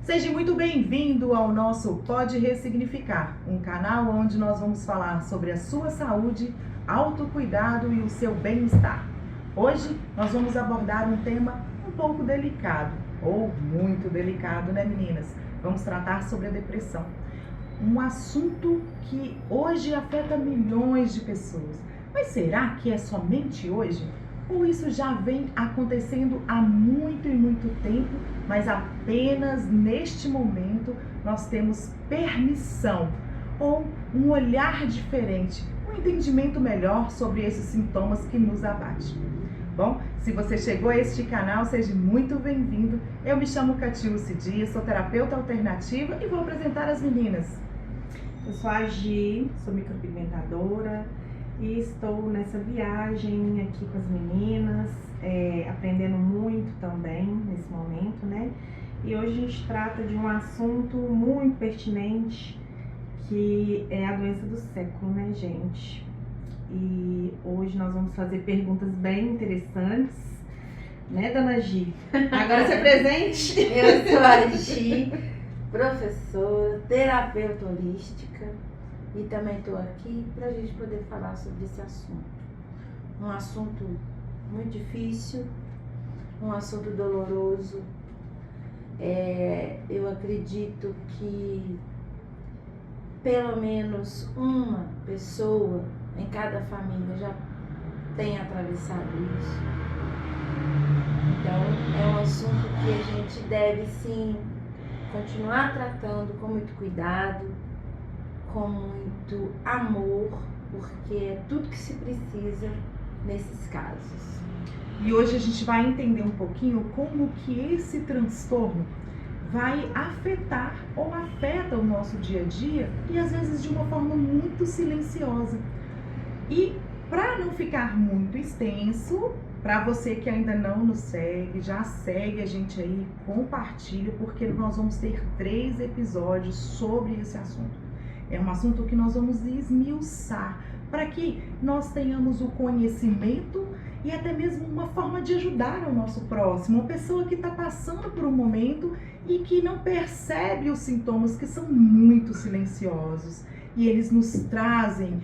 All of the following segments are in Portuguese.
Seja muito bem-vindo ao nosso Pode Ressignificar, um canal onde nós vamos falar sobre a sua saúde, autocuidado e o seu bem-estar. Hoje nós vamos abordar um tema um pouco delicado, ou muito delicado, né, meninas? Vamos tratar sobre a depressão. Um assunto que hoje afeta milhões de pessoas. Mas será que é somente hoje? Ou isso já vem acontecendo há muito e muito tempo, mas apenas neste momento nós temos permissão ou um olhar diferente, um entendimento melhor sobre esses sintomas que nos abatem. Bom, se você chegou a este canal, seja muito bem-vindo. Eu me chamo Catiúcia Dias, sou terapeuta alternativa e vou apresentar as meninas. Eu sou a Gi, sou micropigmentadora e estou nessa viagem aqui com as meninas, aprendendo muito também nesse momento, né? E hoje a gente trata de um assunto muito pertinente, que é a doença do século, né, gente? E hoje nós vamos fazer perguntas bem interessantes, né, dona Gi? Agora você é presente? Eu sou a Gi, professora, terapeuta holística, e também estou aqui para a gente poder falar sobre esse assunto. Um assunto muito difícil, um assunto doloroso. Eu acredito que pelo menos uma pessoa em cada família já tem atravessado isso. Então é um assunto que a gente deve sim continuar tratando com muito cuidado, com muito amor, porque é tudo que se precisa nesses casos. E hoje a gente vai entender um pouquinho como que esse transtorno vai afetar ou afeta o nosso dia a dia e às vezes de uma forma muito silenciosa. E para não ficar muito extenso, para você que ainda não nos segue, já segue a gente aí, compartilha, porque nós vamos ter 3 episódios sobre esse assunto. É um assunto que nós vamos esmiuçar para que nós tenhamos o conhecimento e até mesmo uma forma de ajudar o nosso próximo, uma pessoa que está passando por um momento e que não percebe os sintomas que são muito silenciosos. E eles nos trazem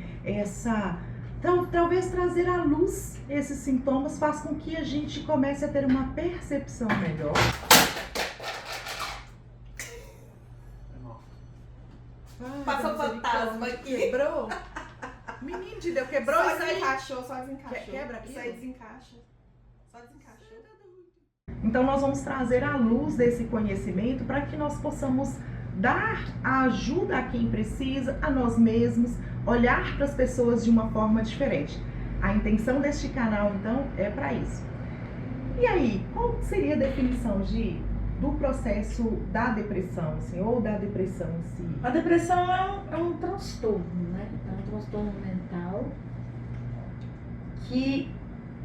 talvez trazer à luz esses sintomas faz com que a gente comece a ter uma percepção melhor. Passou fantasma aqui. Quebrou? Menino de Deus, quebrou Só isso aí? desencaixou, só desencaixou. Quebra aqui? Isso aí desencaixa. Só desencaixou. Então nós vamos trazer à luz desse conhecimento para que nós possamos dar a ajuda a quem precisa, a nós mesmos, olhar para as pessoas de uma forma diferente. A intenção deste canal, então, é para isso. E aí, qual seria a definição, Gi, do processo da depressão, assim, ou da depressão em si? A depressão é um transtorno, né? É um transtorno mental que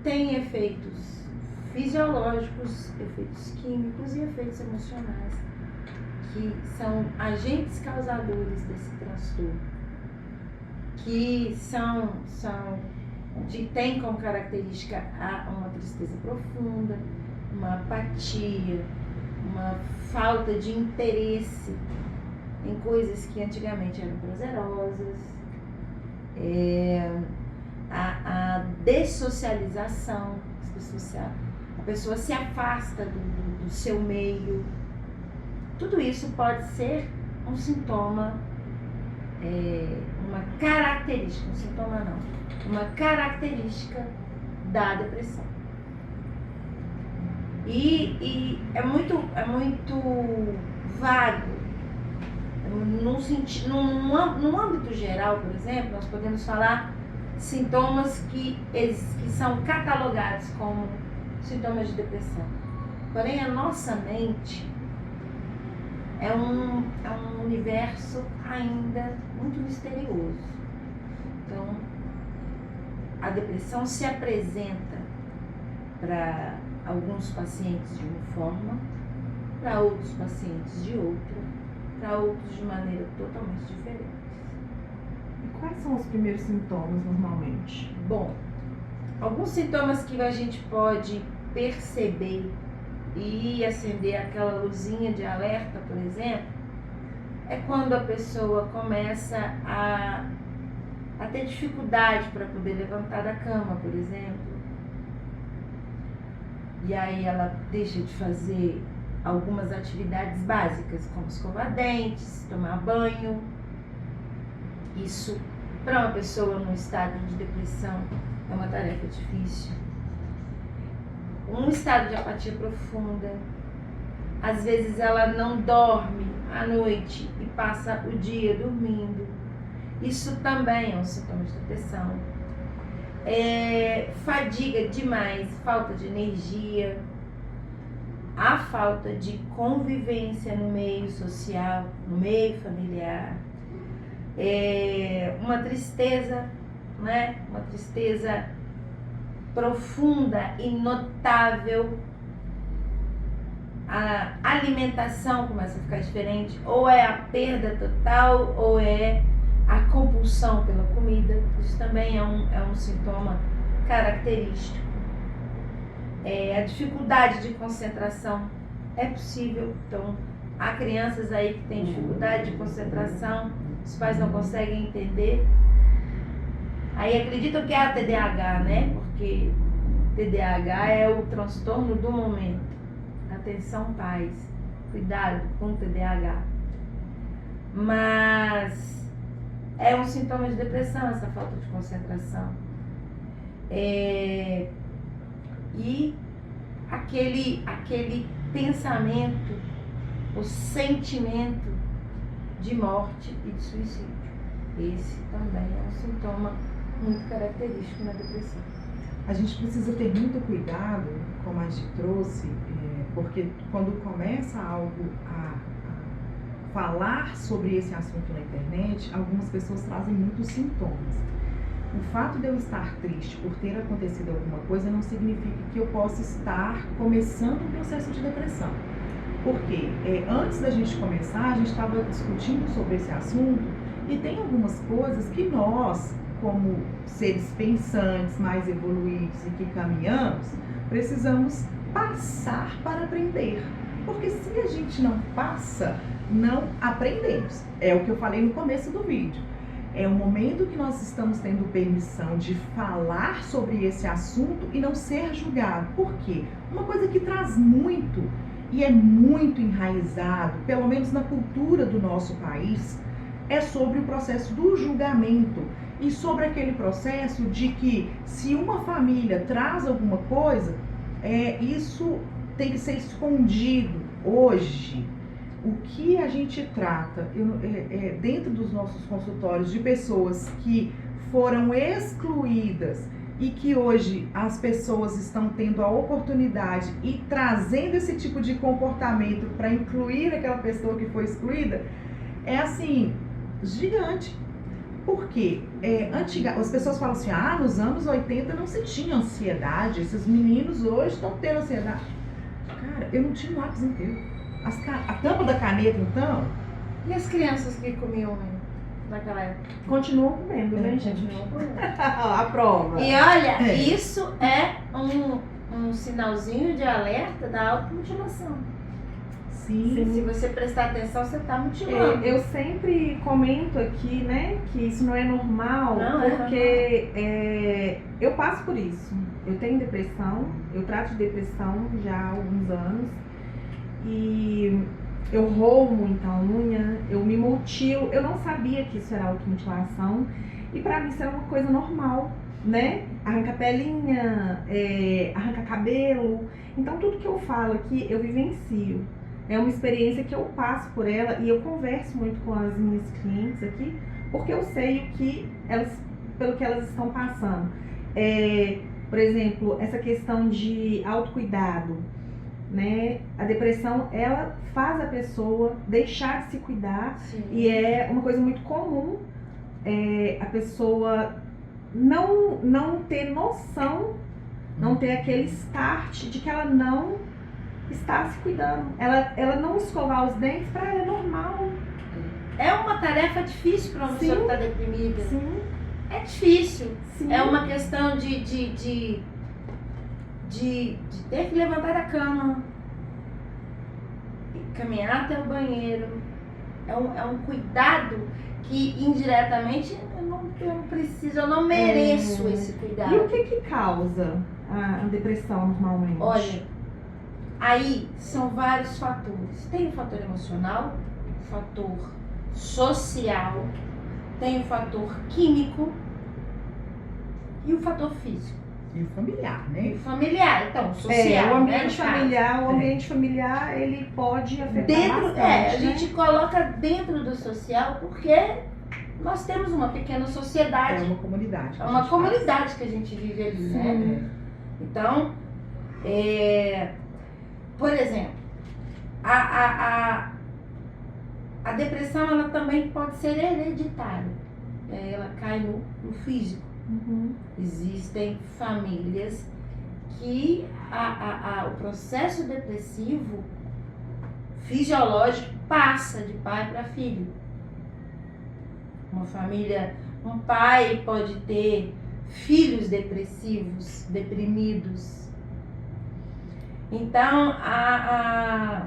tem efeitos fisiológicos, efeitos químicos e efeitos emocionais, que são agentes causadores desse transtorno, que tem como característica uma tristeza profunda, uma apatia, uma falta de interesse em coisas que antigamente eram prazerosas, a dessocialização, a pessoa se afasta do seu meio. Tudo isso pode ser um sintoma, uma característica, uma característica da depressão. E é muito vago. Num âmbito geral, por exemplo, nós podemos falar sintomas que são catalogados como sintomas de depressão. Porém, a nossa mente é um universo ainda muito misterioso. Então, a depressão se apresenta para alguns pacientes de uma forma, para outros pacientes de outra, para outros de maneira totalmente diferente. E quais são os primeiros sintomas normalmente? Bom, alguns sintomas que a gente pode perceber e acender aquela luzinha de alerta, por exemplo, é quando a pessoa começa a ter dificuldade para poder levantar da cama, por exemplo. E aí ela deixa de fazer algumas atividades básicas, como escovar dentes, tomar banho. Isso, para uma pessoa num estado de depressão, é uma tarefa difícil. Um estado de apatia profunda. Às vezes ela não dorme à noite e passa o dia dormindo. Isso também é um sintoma de depressão. Fadiga demais, falta de energia, a falta de convivência no meio social, no meio familiar, uma tristeza, né? Uma tristeza profunda e notável. A alimentação começa a ficar diferente, ou é a perda total, ou é a compulsão pela comida. Isso também é um sintoma característico. A dificuldade de concentração é possível. Então, há crianças aí que têm dificuldade de concentração, os pais não conseguem entender. Aí acreditam que é a TDAH, né? Porque TDAH é o transtorno do momento. Atenção, pais, cuidado com o TDAH. Mas é um sintoma de depressão, essa falta de concentração. E aquele pensamento, o sentimento de morte e de suicídio. Esse também é um sintoma muito característico na depressão. A gente precisa ter muito cuidado, como a gente trouxe, porque quando começa algo a falar sobre esse assunto na internet, algumas pessoas trazem muitos sintomas. O fato de eu estar triste por ter acontecido alguma coisa não significa que eu possa estar começando um processo de depressão. Porque antes da gente começar, a gente estava discutindo sobre esse assunto e tem algumas coisas que nós, como seres pensantes, mais evoluídos e que caminhamos, precisamos passar para aprender. Porque se a gente não passa, não aprendemos. É o que eu falei no começo do vídeo. É o momento que nós estamos tendo permissão de falar sobre esse assunto e não ser julgado. Por quê? Uma coisa que traz muito e é muito enraizado, pelo menos na cultura do nosso país, é sobre o processo do julgamento e sobre aquele processo de que se uma família traz alguma coisa, isso tem que ser escondido. Hoje, o que a gente trata dentro dos nossos consultórios de pessoas que foram excluídas e que hoje as pessoas estão tendo a oportunidade e trazendo esse tipo de comportamento para incluir aquela pessoa que foi excluída, é assim, gigante. Porque as pessoas falam assim, nos anos 80 não se tinha ansiedade, esses meninos hoje estão tendo ansiedade. Cara, eu não tinha um lápis inteiro. A tampa da caneta, então... E as crianças que comiam naquela época? Continuam comendo, né, gente? Continuam comendo. A prova. E olha, isso é um sinalzinho de alerta da automutilação. Sim. Se você prestar atenção, você está mutilando. Eu sempre comento aqui, né, que isso não é normal, porque eu passo por isso. Eu tenho depressão, eu trato de depressão já há alguns anos e eu roubo muita unha, eu me mutilo. Eu não sabia que isso era automutilação e pra mim isso era uma coisa normal, né? Arranca pelinha, arranca cabelo. Então tudo que eu falo aqui eu vivencio. É uma experiência que eu passo por ela e eu converso muito com as minhas clientes aqui, porque eu sei pelo que elas estão passando. Por exemplo, essa questão de autocuidado, né? A depressão, ela faz a pessoa deixar de se cuidar. Sim. E é uma coisa muito comum a pessoa não ter noção, não ter aquele start de que ela não está se cuidando. Ela não escovar os dentes, para ela é normal. É uma tarefa difícil para uma pessoa que está deprimida. Sim. É difícil. Sim. É uma questão de ter que levantar da cama, caminhar até o banheiro. É um cuidado que indiretamente eu não preciso, eu não mereço esse cuidado. E o que causa a depressão normalmente? Olha, aí são vários fatores. Tem o fator emocional, o fator social, tem o fator químico e o fator físico. E o familiar, né? E o familiar, então, o social. O ambiente né, familiar, o ambiente familiar, ele pode afetar bastante, a gente coloca dentro do social porque nós temos uma pequena sociedade. É uma comunidade. É uma comunidade que a gente vive ali, né? Então, por exemplo, a depressão ela também pode ser hereditária. Ela cai no físico. Existem famílias que o processo depressivo fisiológico passa de pai para filho. Uma família, um pai pode ter filhos depressivos, deprimidos. Então, há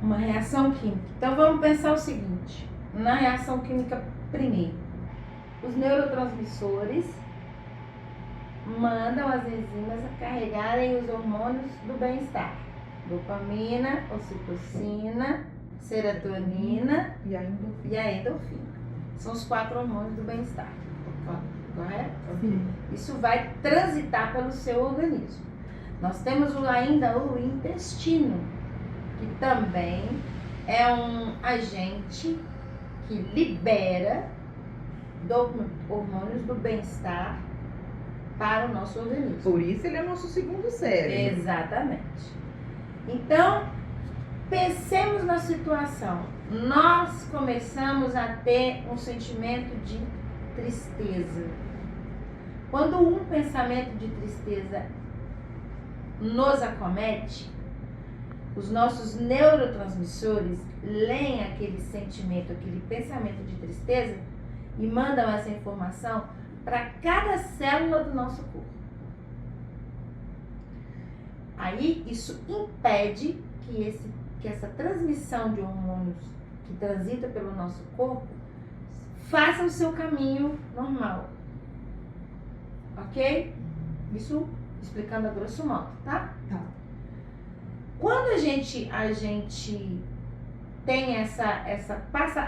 uma reação química. Então, vamos pensar o seguinte, na reação química primeiro. Os neurotransmissores mandam as enzimas a carregarem os hormônios do bem-estar. Dopamina, ocitocina, serotonina E ainda e a endorfina. São os 4 hormônios do bem-estar. Correto? Sim. Isso vai transitar pelo seu organismo. Nós temos ainda o intestino, que também é um agente que libera hormônios do bem-estar para o nosso organismo. Por isso ele é nosso segundo cérebro. Exatamente. Então, pensemos na situação. Nós começamos a ter um sentimento de tristeza. Quando um pensamento de tristeza nos acomete, os nossos neurotransmissores leem aquele sentimento, aquele pensamento de tristeza e mandam essa informação para cada célula do nosso corpo. Aí isso impede que essa transmissão de hormônios que transita pelo nosso corpo faça o seu caminho normal. Ok? Isso explicando a grosso modo, tá? Tá. Quando a gente tem passa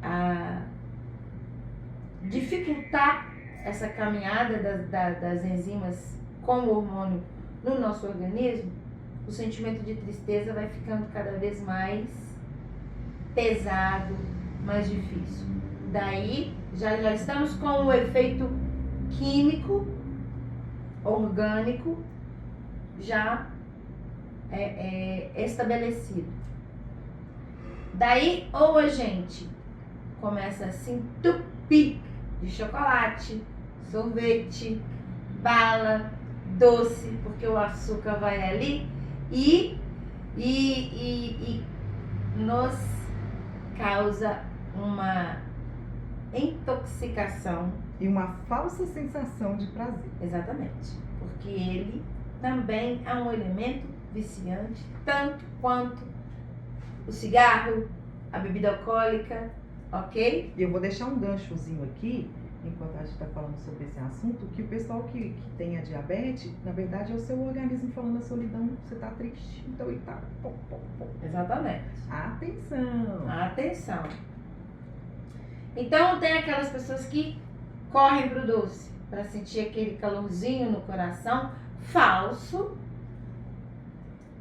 a dificultar essa caminhada das enzimas com o hormônio no nosso organismo, o sentimento de tristeza vai ficando cada vez mais pesado, mais difícil. Daí já estamos com o efeito químico, orgânico, já estabelecido. Daí ou a gente começa a se entupir de chocolate, sorvete, bala, doce, porque o açúcar vai ali e nos causa uma intoxicação. E uma falsa sensação de prazer. Exatamente, porque ele também é um elemento viciante, tanto quanto o cigarro, a bebida alcoólica, ok? E eu vou deixar um ganchozinho aqui, enquanto a gente está falando sobre esse assunto, que o pessoal que tem a diabetes, na verdade é o seu organismo falando a solidão, você está triste, então ele está... Exatamente. Atenção! Atenção. Então tem aquelas pessoas que correm pro doce para sentir aquele calorzinho no coração, falso.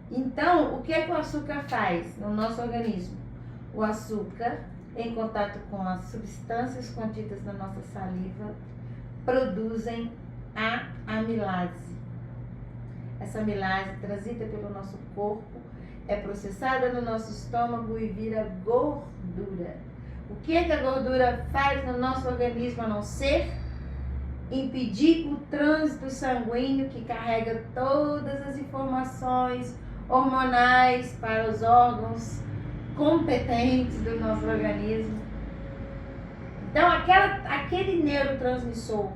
Então, o que é que o açúcar faz no nosso organismo? O açúcar, em contato com as substâncias contidas na nossa saliva, produzem a amilase. Essa amilase transita pelo nosso corpo, é processada no nosso estômago e vira gordura. O que é que a gordura faz no nosso organismo a não ser impedir o trânsito sanguíneo que carrega todas as informações hormonais para os órgãos competentes do nosso organismo? Então, aquele neurotransmissor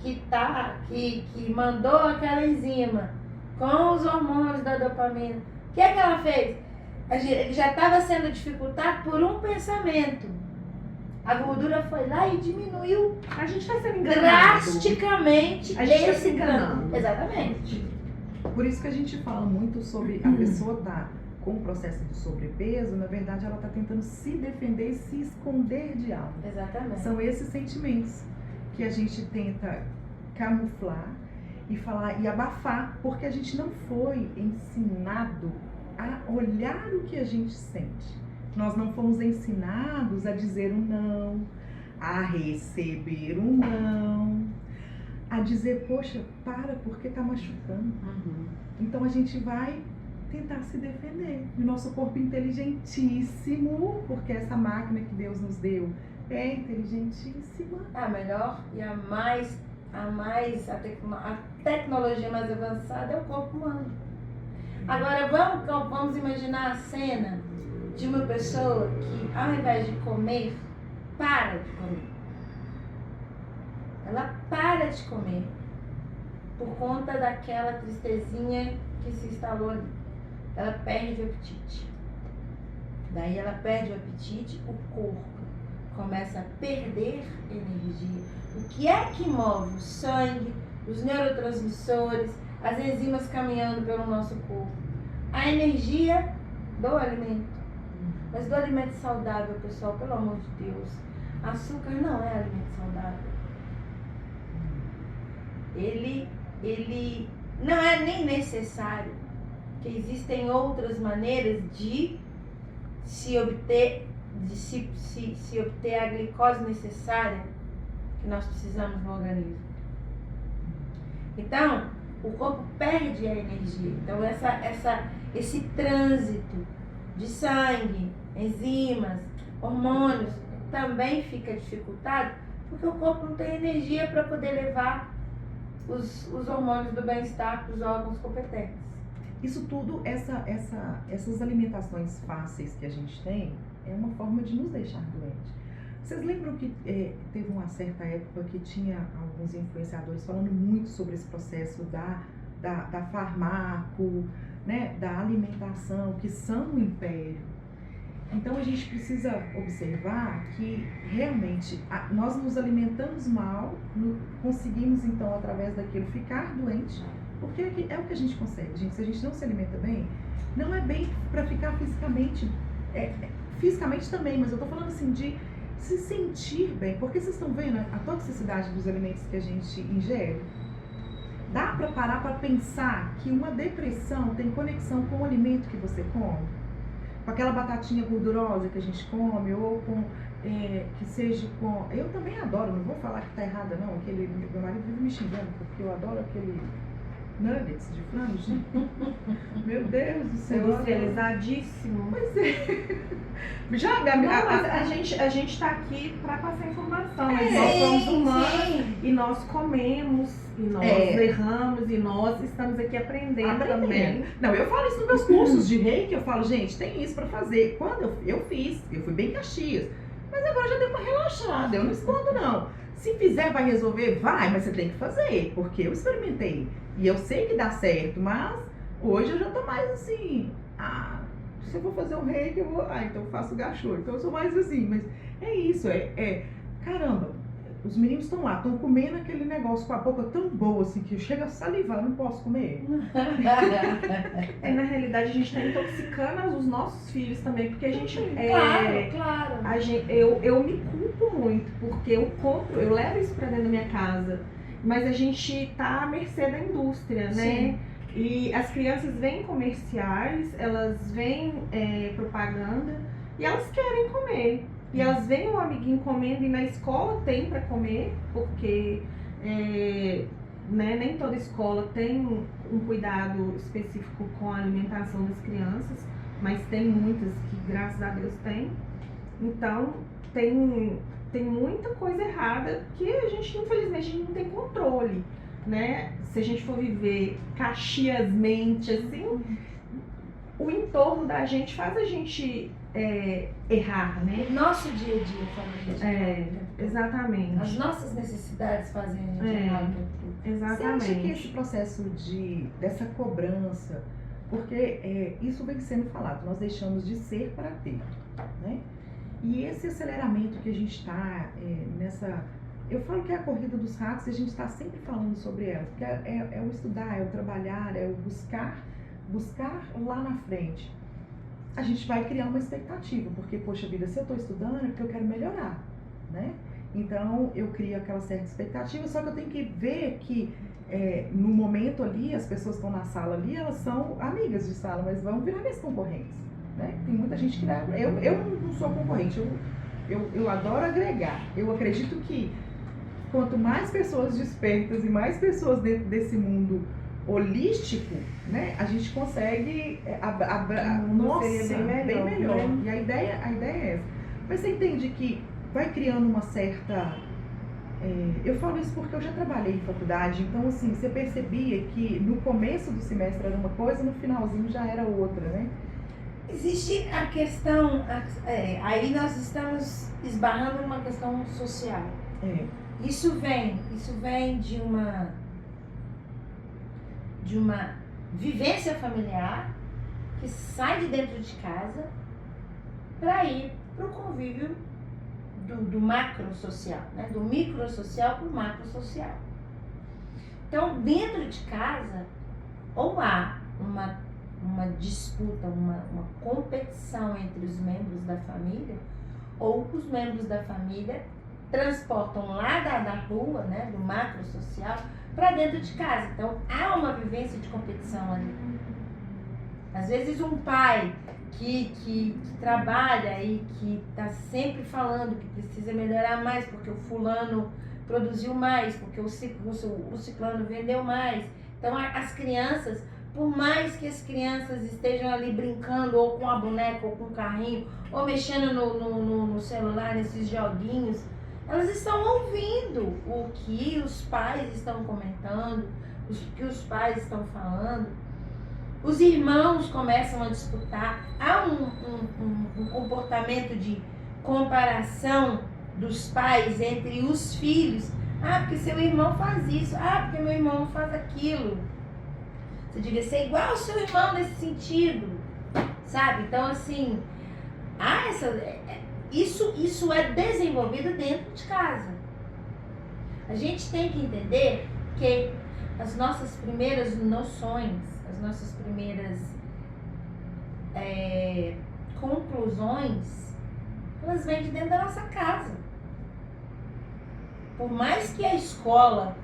que mandou aquela enzima com os hormônios da dopamina. O que é que ela fez? Ele já estava sendo dificultado por um pensamento. A gordura foi lá e diminuiu A gente está sendo enganado. drasticamente A gente tá esse se enganando. grande. Exatamente. Por isso que a gente fala muito sobre a pessoa tá com o processo de sobrepeso, na verdade ela está tentando se defender e se esconder de algo. Exatamente. São esses sentimentos que a gente tenta camuflar e falar e abafar, porque a gente não foi ensinado a olhar o que a gente sente. Nós não fomos ensinados a dizer um não, a receber um não, a dizer, poxa, para, porque tá machucando. Então a gente vai tentar se defender. E o nosso corpo inteligentíssimo, porque essa máquina que Deus nos deu é inteligentíssima. A melhor e a tecnologia mais avançada é o corpo humano. Agora vamos imaginar a cena de uma pessoa que, ao invés de comer, para de comer. Ela para de comer por conta daquela tristezinha que se instalou ali. Ela perde o apetite. Daí ela perde o apetite, o corpo começa a perder energia. O que é que move o sangue, os neurotransmissores, as enzimas caminhando pelo nosso corpo? A energia do alimento. Mas do alimento saudável, pessoal, pelo amor de Deus. Açúcar não é alimento saudável. Ele não é nem necessário. Que existem outras maneiras de se obter a glicose necessária que nós precisamos no organismo. Então, o corpo perde a energia. Então, esse trânsito de sangue, enzimas, hormônios, também fica dificultado porque o corpo não tem energia para poder levar os hormônios do bem-estar para os órgãos competentes. Isso tudo, essas alimentações fáceis que a gente tem, é uma forma de nos deixar doentes. Vocês lembram que teve uma certa época que tinha alguns influenciadores falando muito sobre esse processo da farmaco, né, da alimentação, que são um império. Então a gente precisa observar que realmente nós nos alimentamos mal, conseguimos então através daquilo ficar doente, porque é o que a gente consegue, gente. Se a gente não se alimenta bem, não é bem para ficar fisicamente, fisicamente também, mas eu tô falando assim de se sentir bem, porque vocês estão vendo a toxicidade dos alimentos que a gente ingere? Dá para parar para pensar que uma depressão tem conexão com o alimento que você come? Com aquela batatinha gordurosa que a gente come, ou com, que seja com... Eu também adoro, não vou falar que tá errada não, meu marido vive me xingando, porque eu adoro aquele nuggets de frango. Meu Deus do céu. Industrializadíssimo. Pois é. Já, mas a gente tá aqui para passar informação. Nós somos humanos e nós comemos, e nós erramos, e nós estamos aqui aprendendo também. Não, eu falo isso nos meus cursos de reiki, eu falo, gente, tem isso para fazer. Quando eu fiz, eu fui bem Caxias, mas agora já deu uma relaxada, eu não escondo não. Se fizer, vai resolver? Vai, mas você tem que fazer, porque eu experimentei. E eu sei que dá certo, mas hoje eu já tô mais assim, se eu vou fazer um reiki, eu vou, então eu faço gachô. Então eu sou mais assim, mas é isso, caramba, os meninos estão lá, estão comendo aquele negócio com a boca tão boa, assim, que chega a salivar, não posso comer. Na realidade, a gente tá intoxicando os nossos filhos também, porque a gente... Claro. Eu me culpo muito, porque eu levo isso pra dentro da minha casa, mas a gente tá à mercê da indústria, né? Sim. E as crianças veem comerciais, elas veem propaganda e elas querem comer. E elas veem um amiguinho comendo e na escola tem para comer, porque nem toda escola tem um cuidado específico com a alimentação das crianças, mas tem muitas que, graças a Deus, tem. Então, tem muita coisa errada que a gente, infelizmente, não tem controle, né? Se a gente for viver caxiasmente assim, o entorno da gente faz a gente errar, né? O nosso dia a dia faz a gente errar. Exatamente. As nossas necessidades fazem a gente errar o tempo todo. Exatamente. Você acha que esse processo dessa cobrança, porque isso vem sendo falado, nós deixamos de ser para ter, né? E esse aceleramento que a gente está nessa... Eu falo que é a corrida dos ratos e a gente está sempre falando sobre ela, porque é o estudar, é o trabalhar, é o buscar lá na frente. A gente vai criar uma expectativa, porque, poxa vida, se eu estou estudando é porque eu quero melhorar, né? Então, eu crio aquela certa expectativa, só que eu tenho que ver que no momento ali, as pessoas que estão na sala ali, elas são amigas de sala, mas vão virar minhas concorrentes, né? Tem muita gente que... Eu não sou concorrente, eu adoro agregar. Eu acredito que quanto mais pessoas despertas e mais pessoas dentro desse mundo holístico, né, a gente consegue seria bem melhor, né? E a ideia é essa. Mas você entende que vai criando uma certa... eu falo isso porque eu já trabalhei em faculdade, então assim, você percebia que no começo do semestre era uma coisa, no finalzinho já era outra, né? Existe a questão, aí nós estamos esbarrando numa questão social. Isso vem de uma vivência familiar que sai de dentro de casa para ir para o convívio do macro social, né? Do micro social para o macro social. Então, dentro de casa, ou há uma disputa, uma competição entre os membros da família, ou os membros da família transportam lá da rua, né, do macro social, para dentro de casa. Então, há uma vivência de competição ali. Às vezes, um pai que trabalha e que está sempre falando que precisa melhorar mais, porque o fulano produziu mais, porque o ciclano vendeu mais. Então, as crianças, por mais que as crianças estejam ali brincando, ou com a boneca, ou com o carrinho, ou mexendo no celular, nesses joguinhos, elas estão ouvindo o que os pais estão comentando, o que os pais estão falando. Os irmãos começam a disputar. Há um comportamento de comparação dos pais entre os filhos. Ah, porque seu irmão faz isso. Ah, porque meu irmão faz aquilo. Você devia ser igual ao seu irmão nesse sentido, sabe? Então, assim, há isso é desenvolvido dentro de casa. A gente tem que entender que as nossas primeiras noções, as nossas primeiras conclusões, elas vêm de dentro da nossa casa. Por mais que a escola,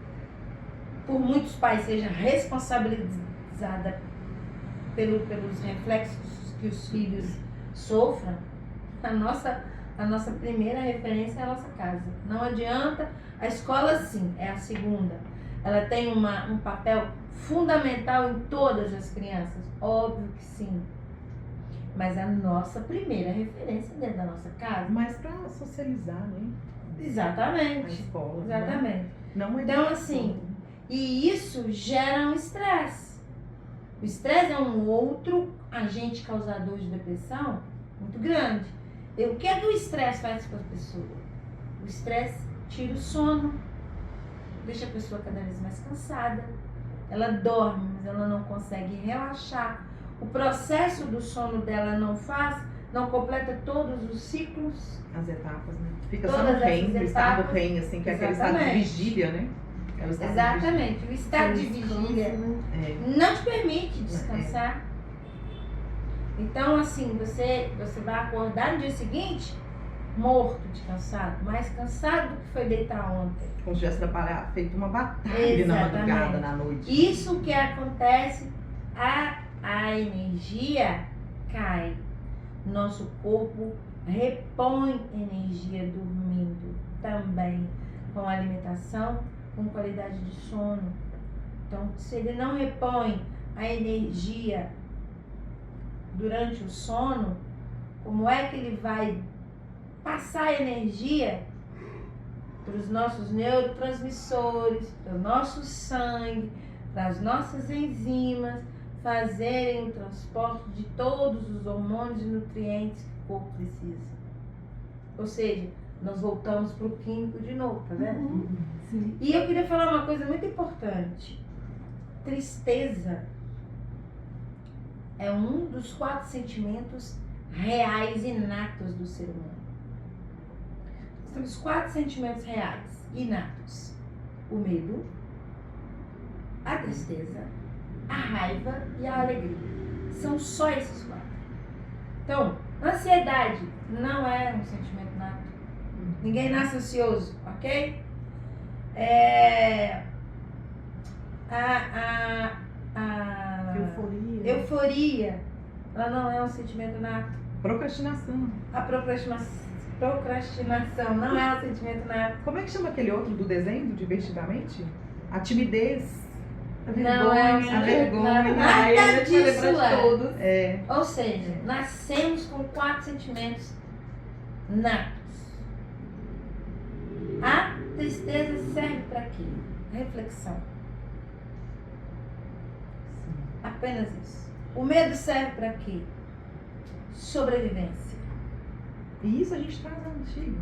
por muitos pais, seja responsabilizada pelos reflexos que os filhos sofram, a nossa primeira referência é a nossa casa. Não adianta, a escola sim, é a segunda. Ela tem um papel fundamental em todas as crianças, óbvio que sim. Mas a nossa primeira referência é dentro da nossa casa. Mas para socializar, né? Exatamente. A escola. Exatamente. Né? Não é Então, assim, e isso gera um estresse. O estresse é um outro agente causador de depressão muito grande. E o que é que o estresse faz com a pessoa? O estresse tira o sono, deixa a pessoa cada vez mais cansada. Ela dorme, mas ela não consegue relaxar. O processo do sono dela não completa todos os ciclos. As etapas, né? Fica Todas só no REM, no estado etapas. REM, assim, que é aquele estado de Exatamente. vigília, né? É o estado de Exatamente. O estado de Descanso, vigília né? não te permite descansar. Então, assim, você vai acordar no dia seguinte morto de cansado, mais cansado do que foi deitar ontem. Como se tivesse feito uma batalha na madrugada, na noite. Isso que acontece, a energia cai. Nosso corpo repõe energia dormindo também, com alimentação, com qualidade de sono. Então, se ele não repõe a energia durante o sono, como é que ele vai passar energia para os nossos neurotransmissores, para o nosso sangue, para as nossas enzimas, fazerem o transporte de todos os hormônios e nutrientes que o corpo precisa. Ou seja, nós voltamos para o químico de novo, tá vendo? Sim. E eu queria falar uma coisa muito importante. Tristeza é um dos 4 sentimentos reais inatos do ser humano. Nós temos 4 sentimentos reais inatos: o medo, a tristeza, a raiva e a alegria. São só esses 4. Então, ansiedade não é um sentimento nato. Ninguém nasce ansioso, ok? Euforia, ela não é um sentimento nato. Procrastinação. A procrastinação não é um sentimento nato. Como é que chama aquele outro do desenho, do Divertidamente? A timidez. Não é um a sentimento vergonha. nato. Ai, Nada eu ia te lembrar disso de é. todos. É. Ou seja, nascemos com 4 sentimentos natos. A tristeza serve para quê? Reflexão. Apenas isso. O medo serve para quê? Sobrevivência. E isso a gente traz da antiga.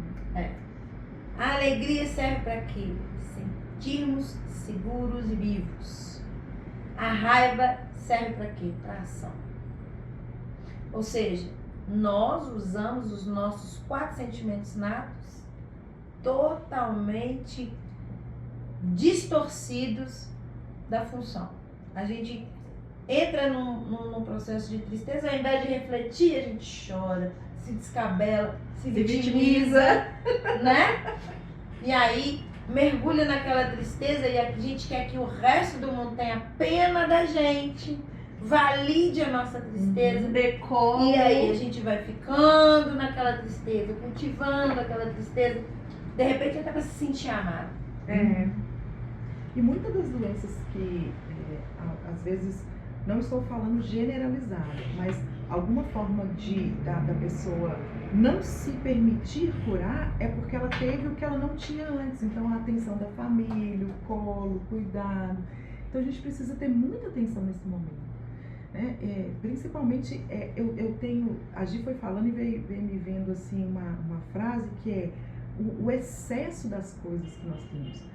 A alegria serve para quê? Sentirmos seguros e vivos. A raiva serve para quê? Para ação. Ou seja, nós usamos os nossos 4 sentimentos natos totalmente distorcidos da função. A gente entra num processo de tristeza, ao invés de refletir, a gente chora, se descabela, se vitimiza, né? E aí mergulha naquela tristeza e a gente quer que o resto do mundo tenha pena da gente, valide a nossa tristeza. Decoro. E aí a gente vai ficando naquela tristeza, cultivando aquela tristeza, de repente até para se sentir amado. E muitas das doenças que, às vezes, não estou falando generalizado, mas alguma forma da pessoa não se permitir curar é porque ela teve o que ela não tinha antes. Então, a atenção da família, o colo, o cuidado. Então, a gente precisa ter muita atenção nesse momento. Principalmente, eu tenho... A Gi foi falando e veio me vendo assim, uma frase que é o excesso das coisas que nós temos.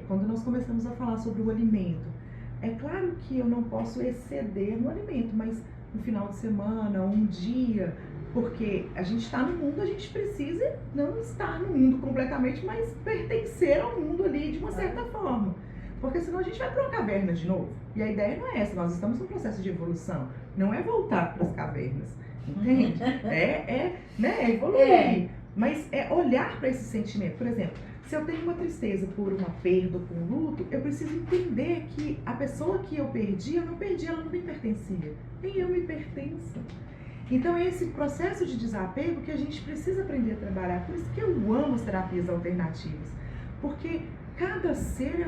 Quando nós começamos a falar sobre o alimento, é claro que eu não posso exceder no alimento, mas no final de semana, um dia, porque a gente está no mundo, a gente precisa não estar no mundo completamente, mas pertencer ao mundo ali de uma certa forma. Porque senão a gente vai para uma caverna de novo. E a ideia não é essa, nós estamos num processo de evolução, não é voltar para as cavernas, entende? É evoluir, mas é olhar para esse sentimento. Por exemplo, se eu tenho uma tristeza por uma perda ou por um luto, eu preciso entender que a pessoa que eu perdi, eu não perdi, ela não me pertencia. Nem eu me pertenço. Então é esse processo de desapego que a gente precisa aprender a trabalhar. Por isso que eu amo as terapias alternativas. Porque cada ser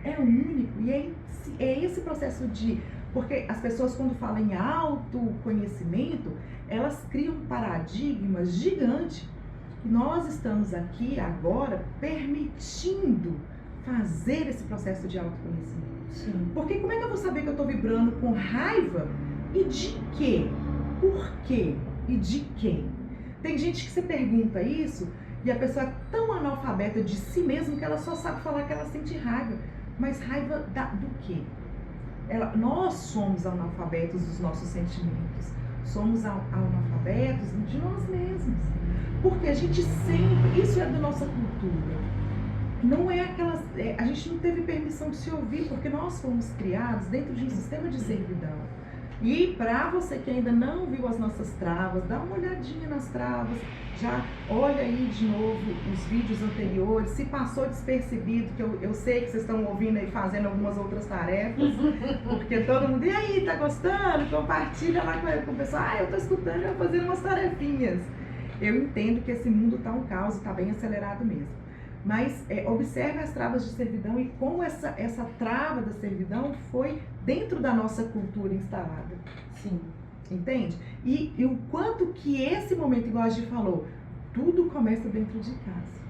é único. E é esse processo de... Porque as pessoas, quando falam em autoconhecimento, elas criam paradigmas gigantes. Nós estamos aqui agora permitindo fazer esse processo de autoconhecimento. Sim. Porque como é que eu vou saber que eu estou vibrando com raiva? E de quê? Por quê? E de quem? Tem gente que você pergunta isso e a pessoa é tão analfabeta de si mesma que ela só sabe falar que ela sente raiva. Mas raiva do quê? Nós somos analfabetos dos nossos sentimentos. Somos analfabetos de nós mesmos. Porque a gente sempre, isso é da nossa cultura, não é aquelas, a gente não teve permissão de se ouvir, porque nós fomos criados dentro de um sistema de servidão. E para você que ainda não viu as nossas travas, dá uma olhadinha nas travas, já olha aí de novo os vídeos anteriores, se passou despercebido, que eu sei que vocês estão ouvindo aí fazendo algumas outras tarefas, porque todo mundo, e aí, tá gostando? Compartilha lá com o pessoal, eu tô escutando, eu fazendo umas tarefinhas. Eu entendo que esse mundo está um caos, está bem acelerado mesmo. Mas observe as travas de servidão e como essa trava da servidão foi dentro da nossa cultura instalada. Sim. Entende? E o quanto que esse momento, igual a Gi falou, tudo começa dentro de casa.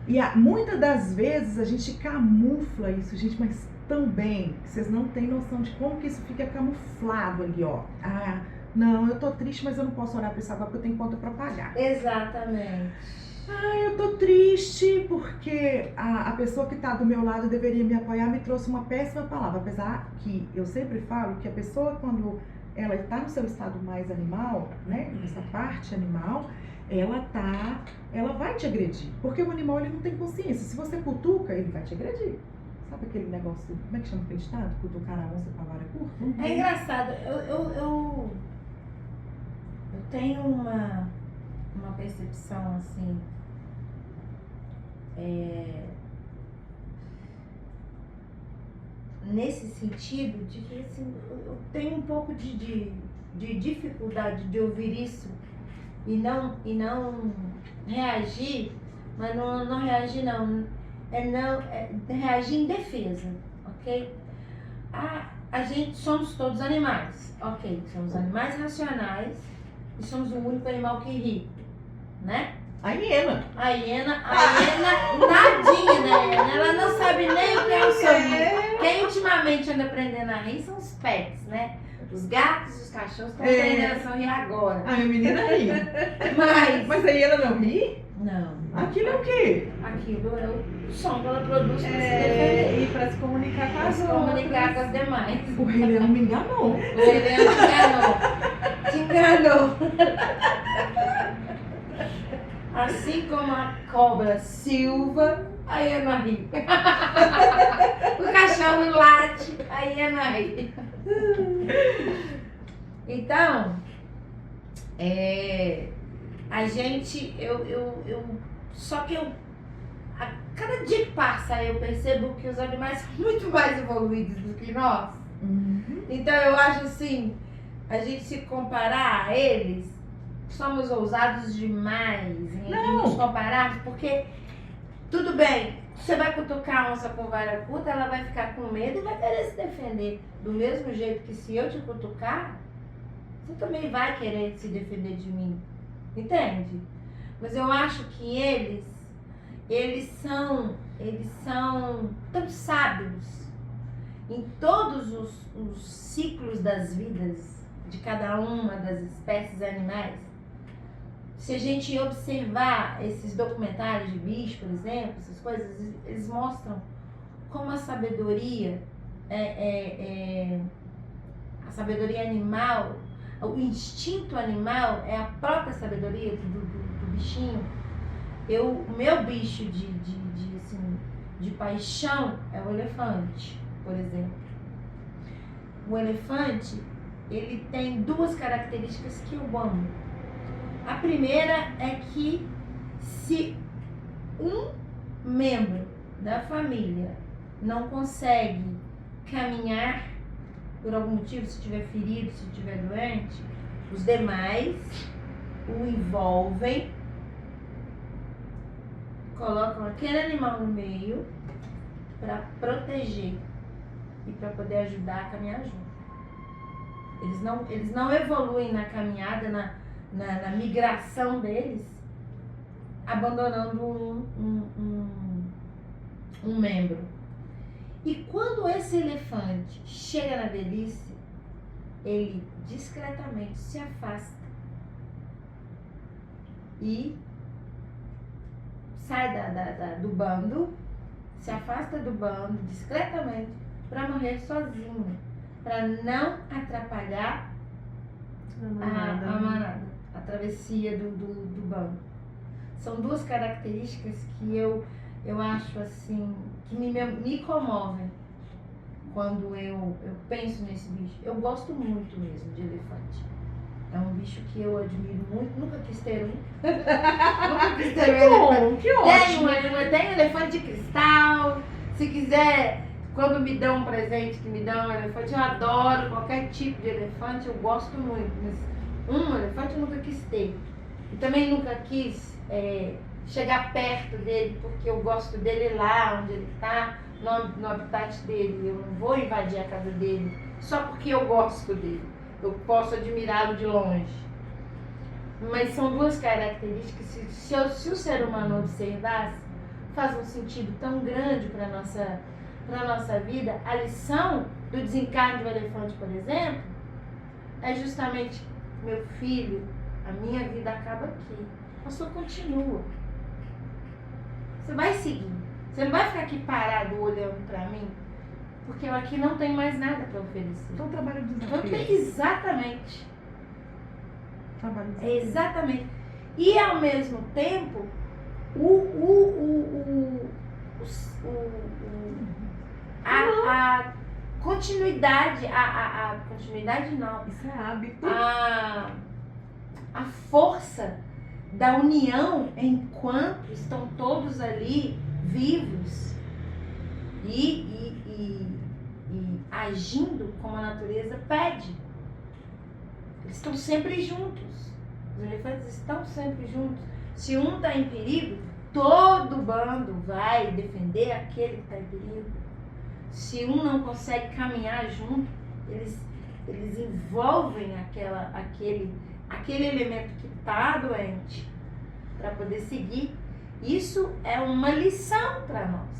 E muitas das vezes a gente camufla isso, gente, mas tão bem que vocês não têm noção de como que isso fica camuflado ali, ó. Ah, não, eu tô triste, mas eu não posso orar por isso agora porque eu tenho conta pra pagar. Exatamente. Ah, eu tô triste porque a pessoa que tá do meu lado deveria me apoiar me trouxe uma péssima palavra. Apesar que eu sempre falo que a pessoa, quando ela está no seu estado mais animal, né, nessa parte animal, ela vai te agredir. Porque o animal, ele não tem consciência. Se você cutuca, ele vai te agredir. Sabe aquele negócio, como é que chama aquele estado? Cutucar a onça com a vara curta? É engraçado, eu tenho uma percepção assim, nesse sentido de que assim, eu tenho um pouco de dificuldade de ouvir isso e não reagir, mas não reagir não, é reagir em defesa, ok? A gente somos todos animais, ok? Somos animais racionais e somos o único animal que ri, né? A hiena. A hiena, nadinha da hiena, ela não sabe nem o que é o sorriso. Quem ultimamente anda aprendendo a rir são os pets, né? Os gatos e os cachorros estão aprendendo a sorrir agora. A menina ri. Mas a hiena não ri? não. Aquilo é o quê? Aquilo é o som que ela produz para se defender. E para se comunicar com Para as se outras. comunicar com as demais. O Rei Leão me enganou. O Rei Leão te enganou. Assim como a cobra silva, a hiena ri. O cachorro late, a hiena ri. Então, a gente, só que a cada dia que passa eu percebo que os animais são muito mais evoluídos do que nós. Uhum. Então eu acho assim, a gente se comparar a eles, somos ousados demais em nos compararmos, porque tudo bem, você vai cutucar a onça com vara curta, ela vai ficar com medo e vai querer se defender. Do mesmo jeito que se eu te cutucar, você também vai querer se defender de mim. Entende? Mas eu acho que eles são tão sábios em todos os ciclos das vidas de cada uma das espécies animais. Se a gente observar esses documentários de bicho, por exemplo, essas coisas, eles mostram como a sabedoria animal, o instinto animal é a própria sabedoria do bichinho. O meu bicho de paixão é o elefante, por exemplo. O elefante, ele tem duas características que eu amo. A primeira é que se um membro da família não consegue caminhar por algum motivo, se estiver ferido, se estiver doente, os demais o envolvem, colocam aquele animal no meio para proteger e para poder ajudar a caminhar junto. Eles não evoluem na caminhada, na migração deles, abandonando um membro. E quando esse elefante chega na velhice, ele discretamente se afasta e sai do bando, se afasta do bando discretamente para morrer sozinho, para não atrapalhar a manada, a travessia do bando. São duas características que eu acho assim, que me comovem quando eu penso nesse bicho. Eu gosto muito mesmo de elefante. É um bicho que eu admiro muito, nunca quis ter um. Nunca quis ter um elefante. Que ótimo! Tem elefante de cristal. Se quiser, quando me dão um presente, que me dão um elefante, eu adoro qualquer tipo de elefante, eu gosto muito. Mas um elefante eu nunca quis ter. E também nunca quis chegar perto dele, porque eu gosto dele lá onde ele está, no habitat dele. Eu não vou invadir a casa dele só porque eu gosto dele. Eu posso admirá-lo de longe. Mas são duas características que, se o ser humano observasse, faz um sentido tão grande para para a nossa vida, a lição do desencarne do elefante, por exemplo, é justamente, meu filho, a minha vida acaba aqui, a sua continua. Você vai seguir. Você não vai ficar aqui parado olhando para mim, porque eu aqui não tenho mais nada para oferecer. Então, o trabalho do Então, desafio. exatamente. Trabalho do É desafio. exatamente. E ao mesmo tempo, a continuidade, a continuidade não, Isso é hábito. a força da união enquanto estão todos ali vivos e agindo como a natureza pede. Eles estão sempre juntos. Os elefantes estão sempre juntos. Se um está em perigo, todo o bando vai defender aquele que está em perigo. Se um não consegue caminhar junto, eles envolvem aquele elemento que está doente para poder seguir. Isso é uma lição para nós.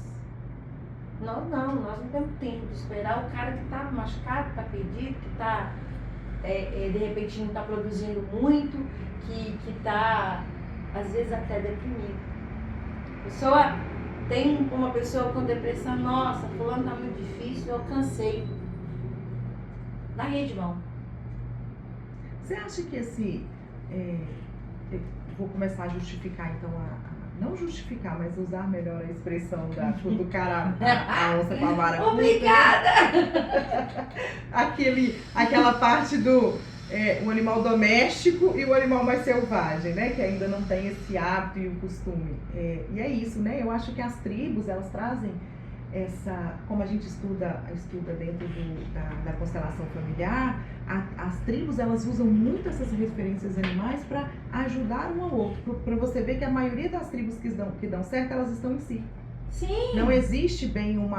Nós não temos tempo de esperar o cara que está machucado, está perdido, que está, de repente não está produzindo muito, que está, às vezes, até deprimido. Tem uma pessoa com depressão, nossa, fulano está muito difícil, eu cansei. Larguei de mão. Você acha que eu vou começar a justificar, então, não justificar, mas usar melhor a expressão do cara, a onça com a vara curta. Obrigada! Aquela parte do o animal doméstico e o animal mais selvagem, né? Que ainda não tem esse hábito e o costume. E é isso, né? Eu acho que as tribos, elas trazem como a gente estuda dentro da constelação familiar, as tribos, elas usam muito essas referências animais para ajudar um ao outro. Para você ver que a maioria das tribos que dão certo, elas estão em si. Sim! Não existe bem um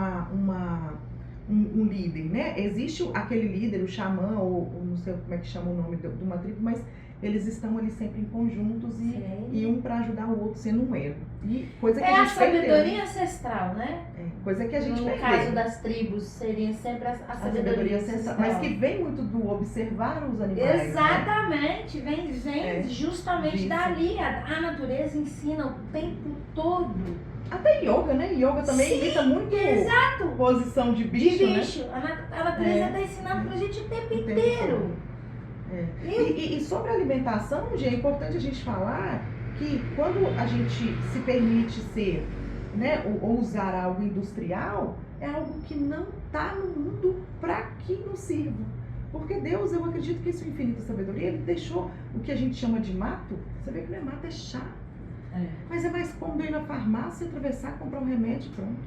líder, né? Existe aquele líder, o xamã, ou não sei como é que chama o nome de uma tribo, mas eles estão ali sempre em conjuntos e um para ajudar o outro sendo um elo. E coisa que a gente sabedoria ancestral, né? Coisa que a gente no caso das tribos, seria sempre a sabedoria ancestral. Mas que vem muito do observar os animais. Exatamente, né? vem justamente disso. Dali. A natureza ensina o tempo todo. Até yoga, né? Yoga também imita muito posição de bicho, né? A natureza está ensinando pra gente o tempo inteiro. E sobre a alimentação, gente, é importante a gente falar que quando a gente se permite ser, né, ou usar algo industrial, é algo que não está no mundo para que nos sirva. Porque Deus, eu acredito que isso é infinita sabedoria, Ele deixou o que a gente chama de mato. Você vê que não é mato, é chá. Mas é mais cômodo ir na farmácia, atravessar, comprar um remédio e pronto.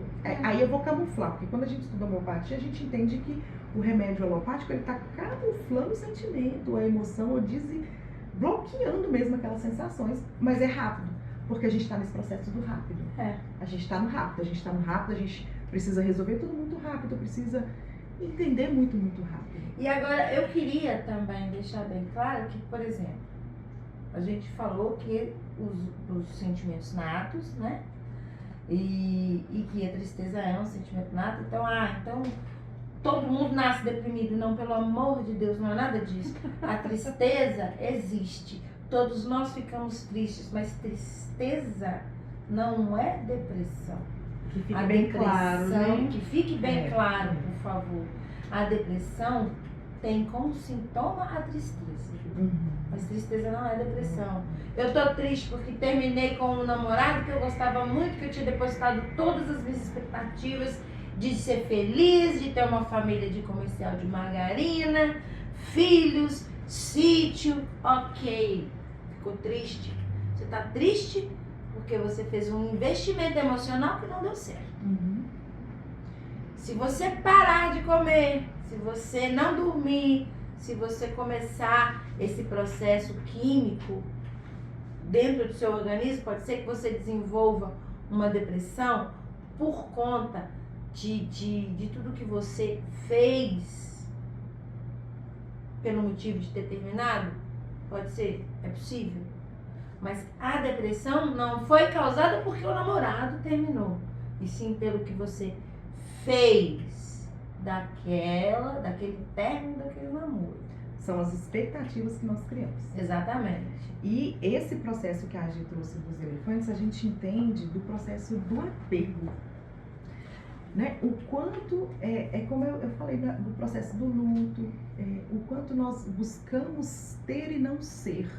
Aí eu vou camuflar, porque quando a gente estuda homeopatia, a gente entende que o remédio alopático, ele está camuflando o sentimento, a emoção, ou bloqueando mesmo aquelas sensações, mas é rápido, porque a gente está nesse processo do rápido. A gente está no rápido, a gente precisa resolver tudo muito rápido, precisa entender muito, muito rápido. E agora, eu queria também deixar bem claro que, por exemplo, a gente falou que os sentimentos natos, né? E que a tristeza é um sentimento nato. Então todo mundo nasce deprimido. Não, pelo amor de Deus, não é nada disso. A tristeza existe. Todos nós ficamos tristes, mas tristeza não é depressão. Que fique bem claro, né? Que fique bem claro, por favor. A depressão tem como sintoma a tristeza. Mas tristeza não é depressão. Eu tô triste porque terminei com um namorado que eu gostava muito, que eu tinha depositado todas as minhas expectativas de ser feliz, de ter uma família de comercial de margarina, filhos, sítio, ok. Ficou triste. Você tá triste porque você fez um investimento emocional que não deu certo. Se você parar de comer, se você não dormir, se você começar esse processo químico dentro do seu organismo, pode ser que você desenvolva uma depressão por conta de tudo que você fez pelo motivo de ter terminado. Pode ser, é possível. Mas a depressão não foi causada porque o namorado terminou, e sim pelo que você fez daquele término daquele namoro. São as expectativas que nós criamos. Exatamente. E esse processo que a Agi trouxe dos elefantes, a gente entende do processo do apego. Né? O quanto, como eu falei do processo do luto, o quanto nós buscamos ter e não ser.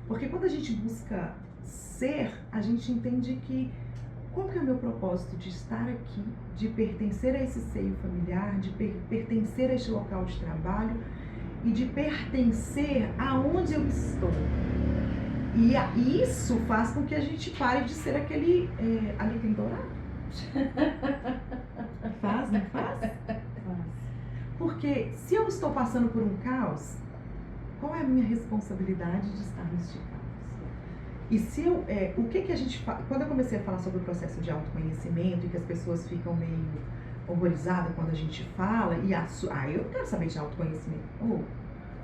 Porque quando a gente busca ser, a gente entende que qual que é o meu propósito de estar aqui, de pertencer a esse seio familiar, de pertencer a este local de trabalho e de pertencer aonde eu estou. E isso faz com que a gente pare de ser aquele alecrim dourado. Faz, não faz? Faz. Porque se eu estou passando por um caos, qual é a minha responsabilidade de estar neste caos? E se eu, o que a gente faz? Quando eu comecei a falar sobre o processo de autoconhecimento e que as pessoas ficam meio horrorizadas quando a gente fala, eu não quero saber de autoconhecimento.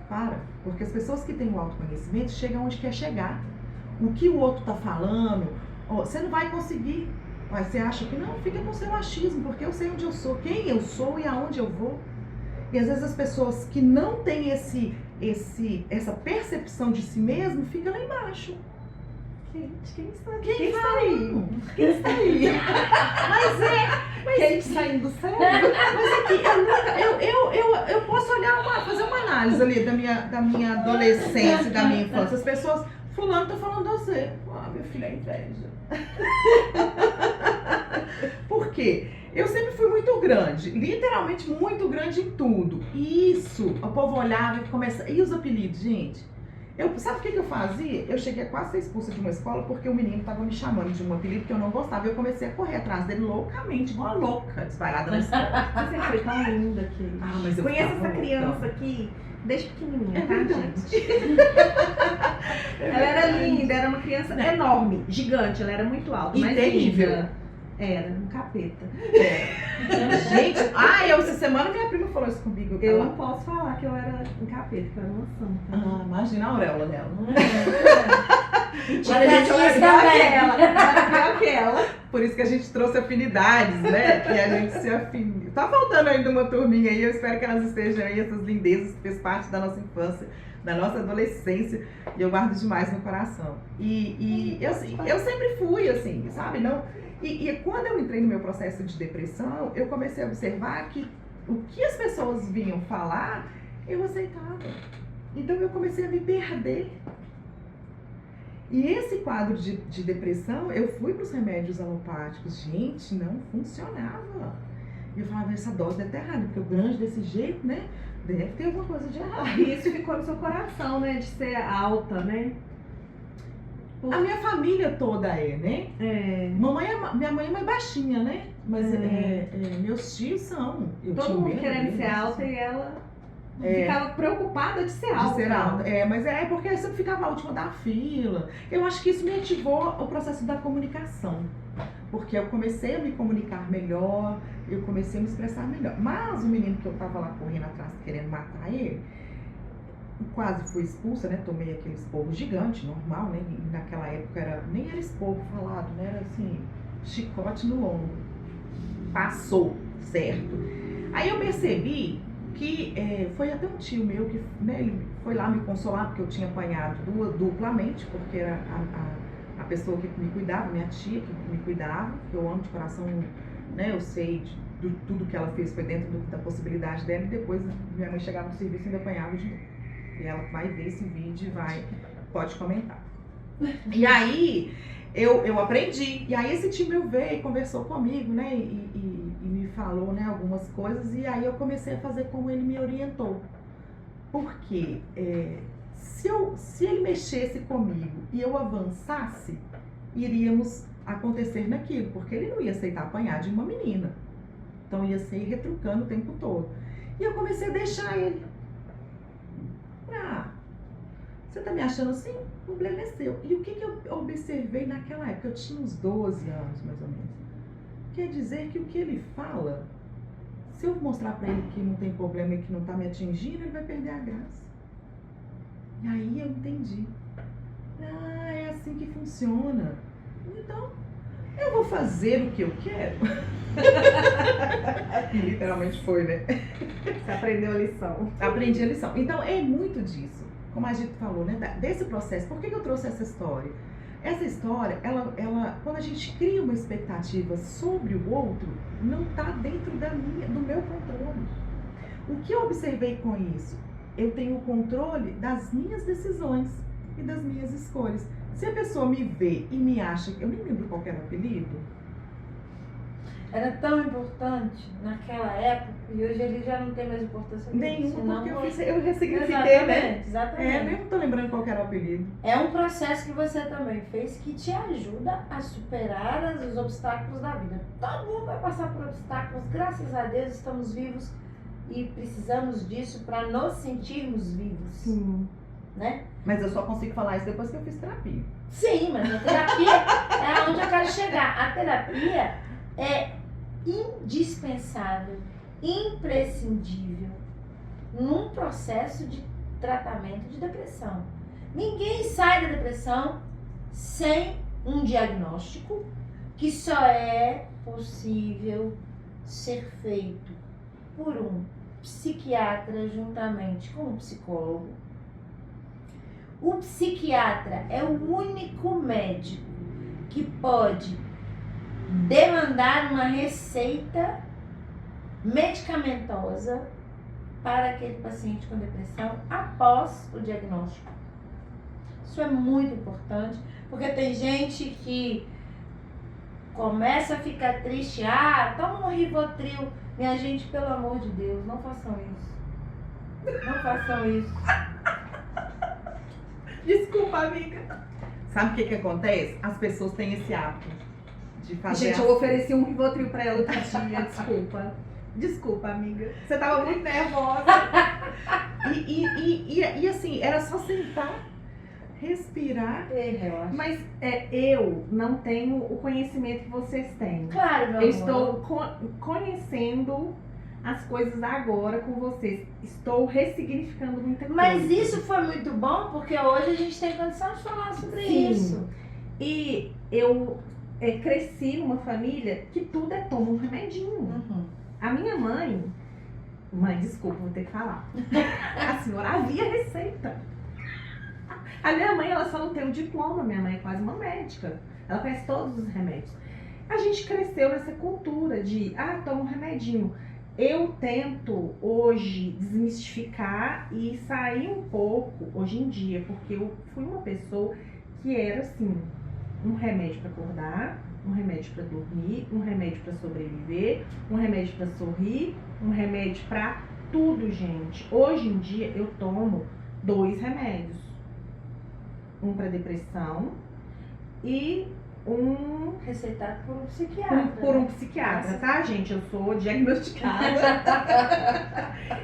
Para, porque as pessoas que têm o autoconhecimento chegam onde quer chegar. O que o outro está falando, você não vai conseguir. Mas você acha que não? Fica com o seu achismo, porque eu sei onde eu sou, quem eu sou e aonde eu vou. E às vezes as pessoas que não têm essa percepção de si mesmo ficam lá embaixo. Gente, quem está aí? Quem está aí? Quem está aí? Quem saindo do céu? Mas aqui, eu posso olhar, fazer uma análise ali da minha adolescência e da minha infância. As pessoas, fulano tá falando de você. Minha filha, é inveja. Por quê? Eu sempre fui muito grande, literalmente muito grande em tudo. E isso, o povo olhava e começa. E os apelidos, gente? Sabe o que eu fazia? Eu cheguei a quase ser expulsa de uma escola porque o menino estava me chamando de um apelido que eu não gostava. E eu comecei a correr atrás dele loucamente, igual uma louca, desvairada na escola. Você foi tão linda aqui. Mas eu Conhece ficava essa criança louca. aqui desde pequenininha, É tá, verdade. gente? Ela era linda, era uma criança enorme, gigante, ela era muito alta. E mas terrível. linda. Era, um capeta. Gente, essa semana minha prima falou isso comigo. Eu não posso falar que eu era um capeta, que eu era uma santa. Imagina a auréola dela. Mas a gente eu era pior que ela. Por isso que a gente trouxe afinidades, né? E a gente se afina. Tá faltando ainda uma turminha aí, eu espero que elas estejam aí, essas lindezas que fez parte da nossa infância, da nossa adolescência, e eu guardo demais no coração. E eu sempre fui assim, sabe? E quando eu entrei no meu processo de depressão, eu comecei a observar que o que as pessoas vinham falar, eu aceitava. Então eu comecei a me perder. E esse quadro de depressão, eu fui para os remédios alopáticos. Gente, não funcionava. E eu falava, essa dose deve estar errada, porque o grande desse jeito, né? Deve ter alguma coisa de errado. E isso ficou no seu coração, né? De ser alta, né? A minha família toda né? Minha mãe é mais baixinha, né? Mas meus tios são. Todo mundo querendo ser alta e ela ficava preocupada de ser alta. De ser alta. Mas porque eu sempre ficava a última da fila. Eu acho que isso me ativou o processo da comunicação. Porque eu comecei a me comunicar melhor, eu comecei a me expressar melhor. Mas o menino que eu tava lá correndo atrás, querendo matar ele, quase fui expulsa, né? Tomei aquele esporro gigante, normal, né? E naquela época nem era esporro falado, né? Era assim, chicote no lombo. Passou, certo? Aí eu percebi que foi até um tio meu que, né, ele foi lá me consolar, porque eu tinha apanhado duplamente, porque era a pessoa que me cuidava, minha tia que me cuidava, que eu amo de coração, né? Eu sei de tudo que ela fez foi dentro da possibilidade dela, e depois minha mãe chegava no serviço e ainda apanhava de novo. E ela vai ver esse vídeo e pode comentar. E aí, eu aprendi. E aí esse tio meu veio e conversou comigo, né? E me falou, né, algumas coisas. E aí eu comecei a fazer como ele me orientou. Porque se ele mexesse comigo e eu avançasse, iríamos acontecer naquilo. Porque ele não ia aceitar apanhar de uma menina. Então ia ser retrucando o tempo todo. E eu comecei a deixar ele. Você tá me achando assim? O problema é seu. E o que eu observei naquela época? Eu tinha uns 12 anos, mais ou menos. Quer dizer que o que ele fala, se eu mostrar pra ele que não tem problema e que não tá me atingindo, ele vai perder a graça. E aí eu entendi. É assim que funciona. Então, eu vou fazer o que eu quero. E literalmente foi, né? Você aprendeu a lição. Aprendi a lição. Então, é muito disso. Como a gente falou, né? Desse processo. Por que eu trouxe essa história? Essa história, quando a gente cria uma expectativa sobre o outro, não está dentro do meu controle. O que eu observei com isso? Eu tenho o controle das minhas decisões e das minhas escolhas. Se a pessoa me vê e me acha, eu nem lembro qual era o apelido. Era tão importante naquela época e hoje ele já não tem mais importância Nenhuma, porque eu ressignifiquei, né? Exatamente. Nem estou lembrando qual era o apelido. É um processo que você também fez que te ajuda a superar os obstáculos da vida. Todo mundo vai passar por obstáculos, graças a Deus estamos vivos e precisamos disso para nos sentirmos vivos. Sim. Né? Mas eu só consigo falar isso depois que eu fiz terapia. Sim, mas a terapia é onde eu quero chegar. A terapia é indispensável, imprescindível num processo de tratamento de depressão. Ninguém sai da depressão sem um diagnóstico que só é possível ser feito por um psiquiatra juntamente com um psicólogo. O psiquiatra é o único médico que pode demandar uma receita medicamentosa para aquele paciente com depressão após o diagnóstico. Isso é muito importante, porque tem gente que começa a ficar triste, toma um Rivotril. Minha gente, pelo amor de Deus, não façam isso. Não façam isso. Desculpa, amiga. Sabe o que acontece? As pessoas têm esse hábito de fazer. Gente, eu ofereci um Rivotril pra ela outro dia, desculpa. Desculpa, amiga. Você tava muito nervosa. E assim, era só sentar, respirar. Mas eu não tenho o conhecimento que vocês têm. Claro, meu Eu amor. estou conhecendo as coisas agora com vocês. Estou ressignificando muita coisa. Mas isso foi muito bom, porque hoje a gente tem condição de falar sobre Sim. isso. E eu cresci numa família que tudo é toma um remedinho. Uhum. A minha mãe, desculpa, vou ter que falar. A senhora havia receita. A minha mãe, ela só não tem o diploma, minha mãe é quase uma médica. Ela conhece todos os remédios. A gente cresceu nessa cultura de, toma um remedinho. Eu tento hoje desmistificar e sair um pouco, hoje em dia, porque eu fui uma pessoa que era assim, um remédio para acordar, um remédio para dormir, um remédio para sobreviver, um remédio para sorrir, um remédio para tudo, gente. Hoje em dia eu tomo 2 remédios. Um para depressão e um Receitado por um psiquiatra. por um psiquiatra, tá, gente? Eu sou diagnosticada.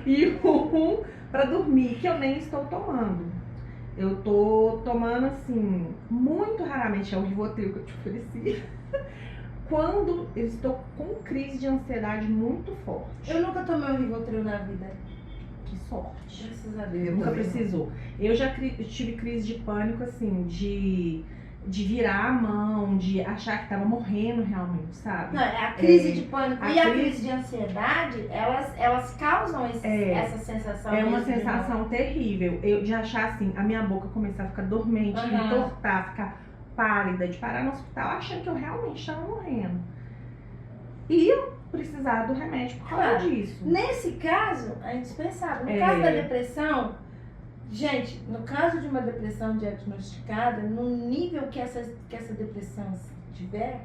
E um para dormir, que eu nem estou tomando. Eu tô tomando, assim, muito raramente, é o Rivotril que eu te ofereci. Quando eu estou com crise de ansiedade muito forte. Eu nunca tomei um Rivotril na vida. Que sorte. Graças a Deus. Nunca também não. precisou. Eu já tive crise de pânico, assim, de virar a mão, de achar que tava morrendo realmente, sabe? Não, a crise de pânico a e a crise- crise de ansiedade, elas causam essa sensação. É uma mesmo de sensação terrível. Eu de achar assim, a minha boca começar a ficar dormente, Aham. me entortar, ficar pálida, de parar no hospital achando que eu realmente estava morrendo. E eu precisar do remédio por causa Claro. disso. Nesse caso, é indispensável. No É. caso da depressão, gente, no caso de uma depressão diagnosticada, no nível que essa depressão tiver,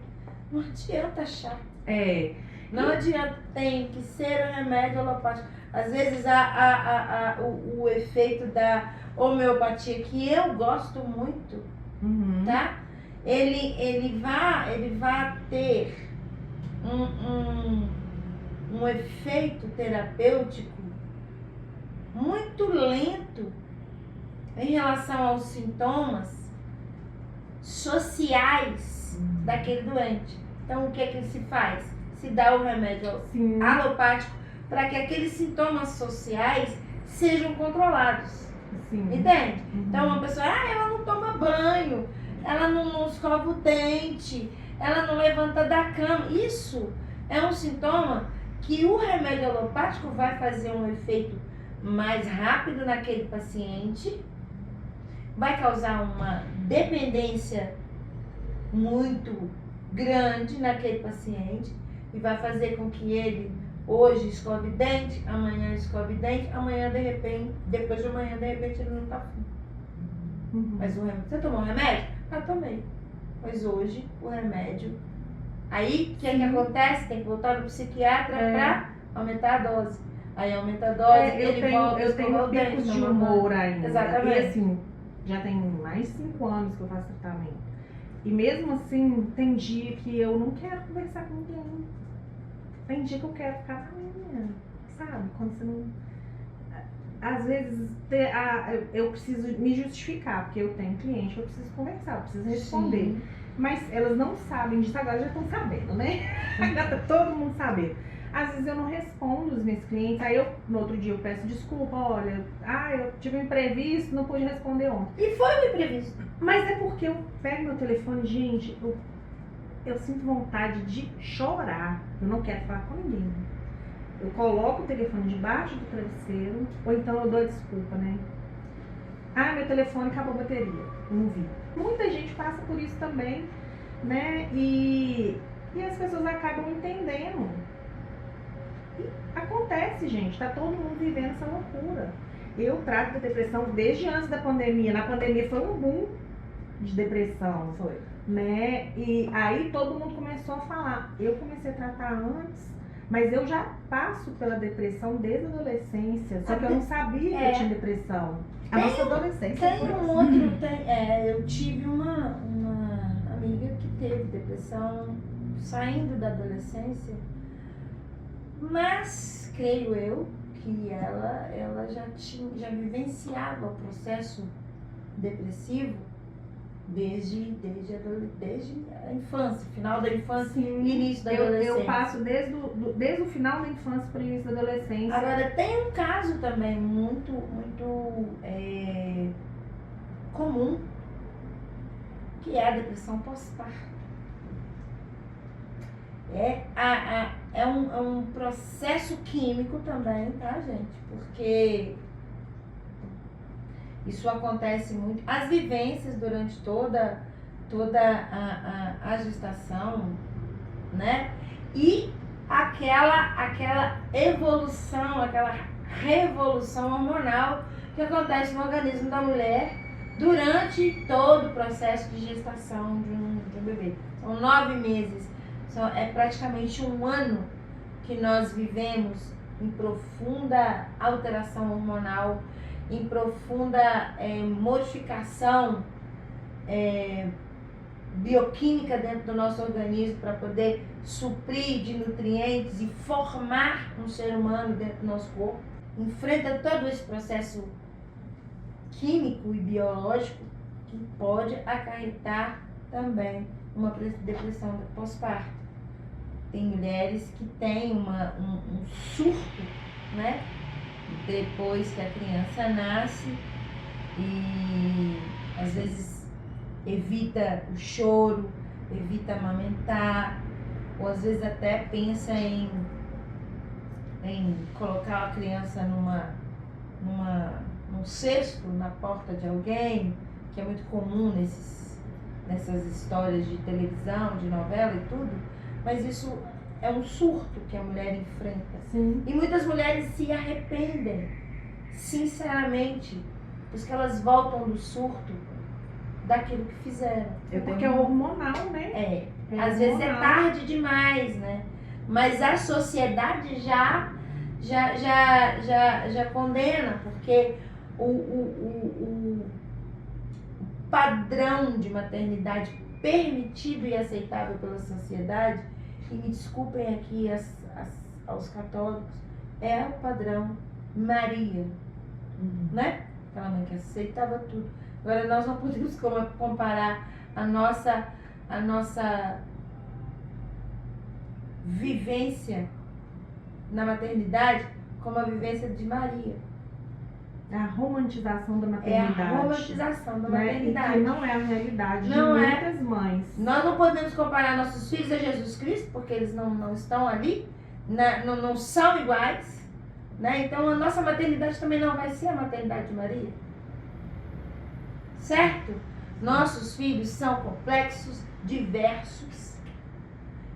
não adianta achar. Não adianta, tem que ser um remédio alopático. Às vezes o efeito da homeopatia, que eu gosto muito, Uhum. tá? Ele vai ter um efeito terapêutico muito lento em relação aos sintomas sociais daquele doente. Então, o que é que se faz? Se dá o remédio Sim. alopático para que aqueles sintomas sociais sejam controlados. Sim. Entende? Uhum. Então, uma pessoa, ela não toma banho, ela não escova o dente, ela não levanta da cama. Isso é um sintoma que o remédio alopático vai fazer um efeito mais rápido naquele paciente, vai causar uma dependência muito grande naquele paciente e vai fazer com que ele hoje escove dente, amanhã escove dente, amanhã de repente, depois de amanhã de repente ele não tá afim. Mas o remédio, você tomou um remédio? Ah, tomei. Mas hoje o remédio, aí o que é que acontece? Tem que voltar no psiquiatra para aumentar a dose. Aí aumenta a dose, eu tenho picos de humor ainda. Exatamente. E assim, já tem mais de 5 anos que eu faço tratamento. E mesmo assim, tem dia que eu não quero conversar com ninguém. Tem dia que eu quero ficar na minha, sabe? Quando você não... Às vezes eu preciso me justificar, porque eu tenho cliente, eu preciso conversar, eu preciso responder. Sim. Mas elas não sabem disso, agora já estão sabendo, né? Agora tá todo mundo sabendo. Às vezes eu não respondo os meus clientes, aí no outro dia eu peço desculpa, olha, eu tive um imprevisto, não pude responder ontem. E foi um imprevisto. Mas é porque eu pego meu telefone, gente, eu sinto vontade de chorar, eu não quero falar com ninguém. Eu coloco o telefone debaixo do travesseiro, ou então eu dou desculpa, né? Meu telefone acabou a bateria, eu não vi. Muita gente passa por isso também, né? E as pessoas acabam entendendo. E acontece, gente, tá todo mundo vivendo essa loucura. Eu trato da depressão desde antes da pandemia. Na pandemia foi um boom de depressão, Foi. né? E aí todo mundo começou a falar. Eu comecei a tratar antes, mas eu já passo pela depressão desde a adolescência, só que eu não sabia que eu tinha depressão. A nossa adolescência Tem foi um outro, eu tive uma amiga que teve depressão saindo da adolescência, mas creio eu que ela já vivenciava o processo depressivo desde a infância, final da infância e início da adolescência. Eu passo desde o final da infância para o início da adolescência. Agora, tem um caso também muito comum, que é a depressão pós-parto. É um processo químico também, tá, gente? Porque isso acontece muito. As vivências durante toda a gestação, né? E aquela evolução, aquela revolução hormonal que acontece no organismo da mulher durante todo o processo de gestação de um bebê. São 9 meses. É praticamente um ano que nós vivemos em profunda alteração hormonal, em profunda modificação bioquímica dentro do nosso organismo para poder suprir de nutrientes e formar um ser humano dentro do nosso corpo. Enfrenta todo esse processo químico e biológico que pode acarretar também uma depressão pós-parto. Tem mulheres que têm um surto, né? Depois que a criança nasce e às vezes evita o choro, evita amamentar, ou às vezes até pensa em colocar a criança num cesto na porta de alguém, que é muito comum nessas histórias de televisão, de novela e tudo, mas isso é um surto que a mulher enfrenta. Sim. E muitas mulheres se arrependem, sinceramente, porque elas voltam do surto daquilo que fizeram. Porque é hormonal, né? Às vezes é tarde demais, né? Mas a sociedade já condena, porque o padrão de maternidade permitido e aceitável pela sociedade, e me desculpem aqui aos católicos, é o padrão Maria, né? Aquela mãe que aceitava tudo. Agora nós não podemos comparar a nossa vivência na maternidade como a vivência de Maria. A romantização da É a maternidade. romantização da né? maternidade. E que não é a realidade Não de é. muitas mães. Nós não podemos comparar nossos filhos a Jesus Cristo, porque eles não estão ali, não são iguais. Né? Então a nossa maternidade também não vai ser a maternidade de Maria. Certo? Nossos filhos são complexos, diversos.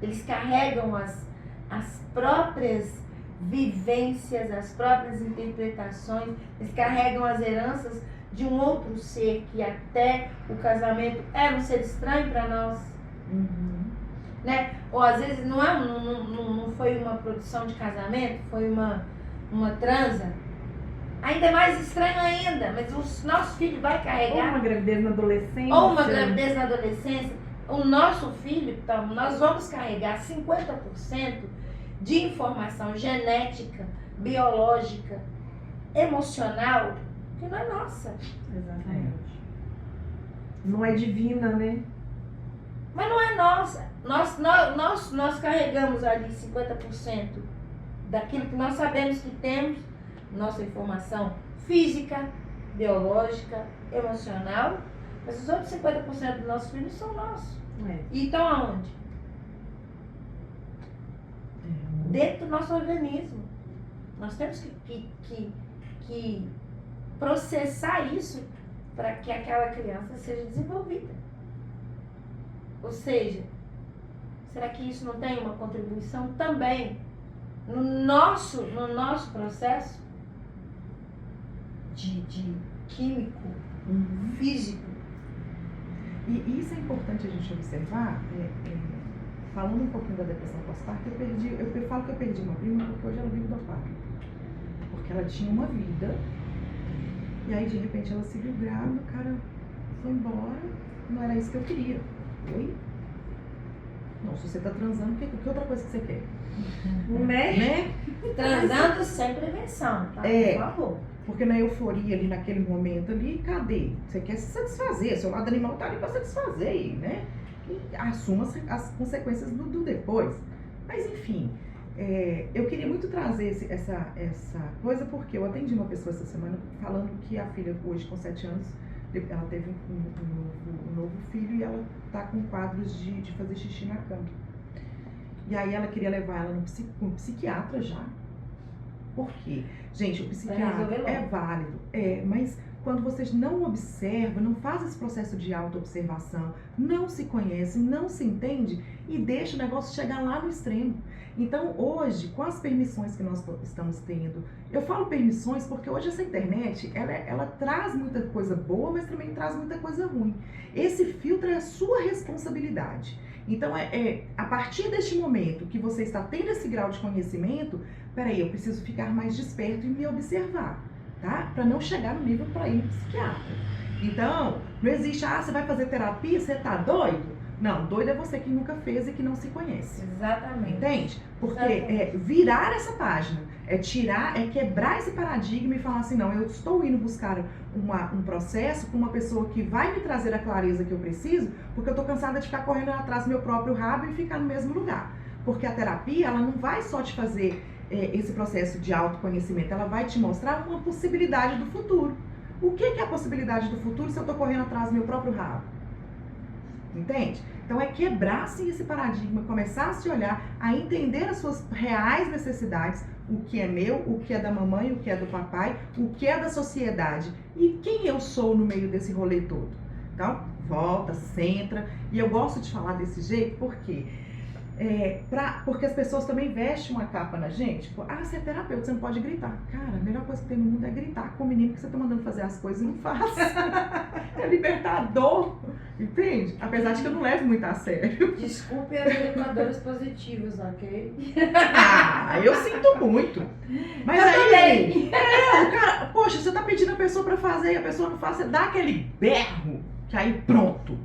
Eles carregam as próprias vivências, as próprias interpretações. Eles carregam as heranças de um outro ser que até o casamento era um ser estranho para nós. Né? Ou às vezes não foi uma produção de casamento, foi uma transa. Ainda mais estranho ainda, mas o nosso filho vai Ou carregar. uma gravidez na adolescência. Ou uma gravidez na adolescência. O nosso filho, então, nós vamos carregar 50% de informação genética, biológica, emocional, que não é nossa. Exatamente. Não é divina, né? Mas não é nossa. Nós carregamos ali 50% daquilo que nós sabemos que temos, nossa informação física, biológica, emocional, mas os outros 50% dos nossos filhos são nossos. E estão aonde? Dentro do nosso organismo. Nós temos que processar isso para que aquela criança seja desenvolvida. Ou seja, será que isso não tem uma contribuição também no nosso processo de químico, físico? E isso é importante a gente observar. Falando um pouquinho da depressão pós-parto, eu falo que eu perdi uma prima porque hoje ela vive do parto. Porque ela tinha uma vida, e aí de repente ela se viu grávida, o cara foi embora, não era isso que eu queria. Oi? Não, se você tá transando, que outra coisa que você quer? Né? Transando sem prevenção, tá? É. Por favor. Porque na euforia ali, naquele momento ali, cadê? Você quer se satisfazer, seu lado animal tá ali pra satisfazer, né? E assuma as consequências do depois. Mas enfim, eu queria muito trazer essa coisa, porque eu atendi uma pessoa essa semana falando que a filha hoje com 7 anos, ela teve um novo filho e ela tá com quadros de fazer xixi na cama. E aí ela queria levar ela no psiquiatra já. Por quê? Gente, o psiquiatra é válido, mas quando vocês não observam, não fazem esse processo de autoobservação, não se conhece, não se entende e deixa o negócio chegar lá no extremo. Então hoje, com as permissões que nós estamos tendo, eu falo permissões porque hoje essa internet, ela traz muita coisa boa, mas também traz muita coisa ruim. Esse filtro é a sua responsabilidade. Então, a partir deste momento que você está tendo esse grau de conhecimento, peraí, eu preciso ficar mais desperto e me observar, tá? Para não chegar no nível para ir no psiquiatra. Então, não existe, você vai fazer terapia, você tá doido? Não, doido é você que nunca fez e que não se conhece. Exatamente. Entende? Porque virar essa página, quebrar esse paradigma e falar assim, não, eu estou indo buscar um processo com uma pessoa que vai me trazer a clareza que eu preciso, porque eu estou cansada de ficar correndo atrás do meu próprio rabo e ficar no mesmo lugar. Porque a terapia, ela não vai só te fazer esse processo de autoconhecimento, ela vai te mostrar uma possibilidade do futuro. O que é a possibilidade do futuro se eu estou correndo atrás do meu próprio rabo? Entende? Então é quebrar assim esse paradigma, começar a se olhar, a entender as suas reais necessidades, o que é meu, o que é da mamãe, o que é do papai, o que é da sociedade e quem eu sou no meio desse rolê todo. Então, volta, centra. E eu gosto de falar desse jeito porque as pessoas também vestem uma capa na gente. Tipo, você é terapeuta, você não pode gritar. Cara, a melhor coisa que tem no mundo é gritar com o menino que você tá mandando fazer as coisas e não faz. É libertador, entende? Apesar de que eu não levo muito a sério. Desculpe as educadoras positivas, ok? Eu sinto muito. Mas eu aí, o cara, poxa, você tá pedindo a pessoa pra fazer e a pessoa não faz, você dá aquele berro, que aí pronto,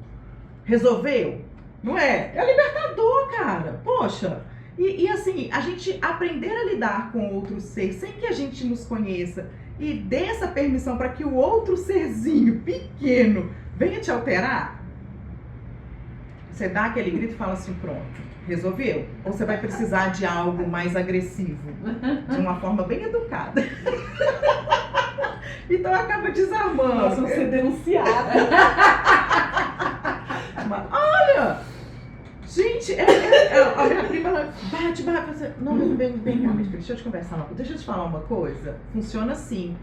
resolveu. Não é? É libertador, cara. Poxa. E assim, a gente aprender a lidar com outro ser sem que a gente nos conheça e dê essa permissão para que o outro serzinho pequeno venha te alterar. Você dá aquele grito e fala assim, pronto, resolveu? Ou você vai precisar de algo mais agressivo? De uma forma bem educada. Então acaba desarmando. Nós vamos ser denunciados. Mas, olha! Gente, a minha prima ela bate, você, não, vem cá, minha filha, deixa eu te conversar deixa eu te falar uma coisa. Funciona assim.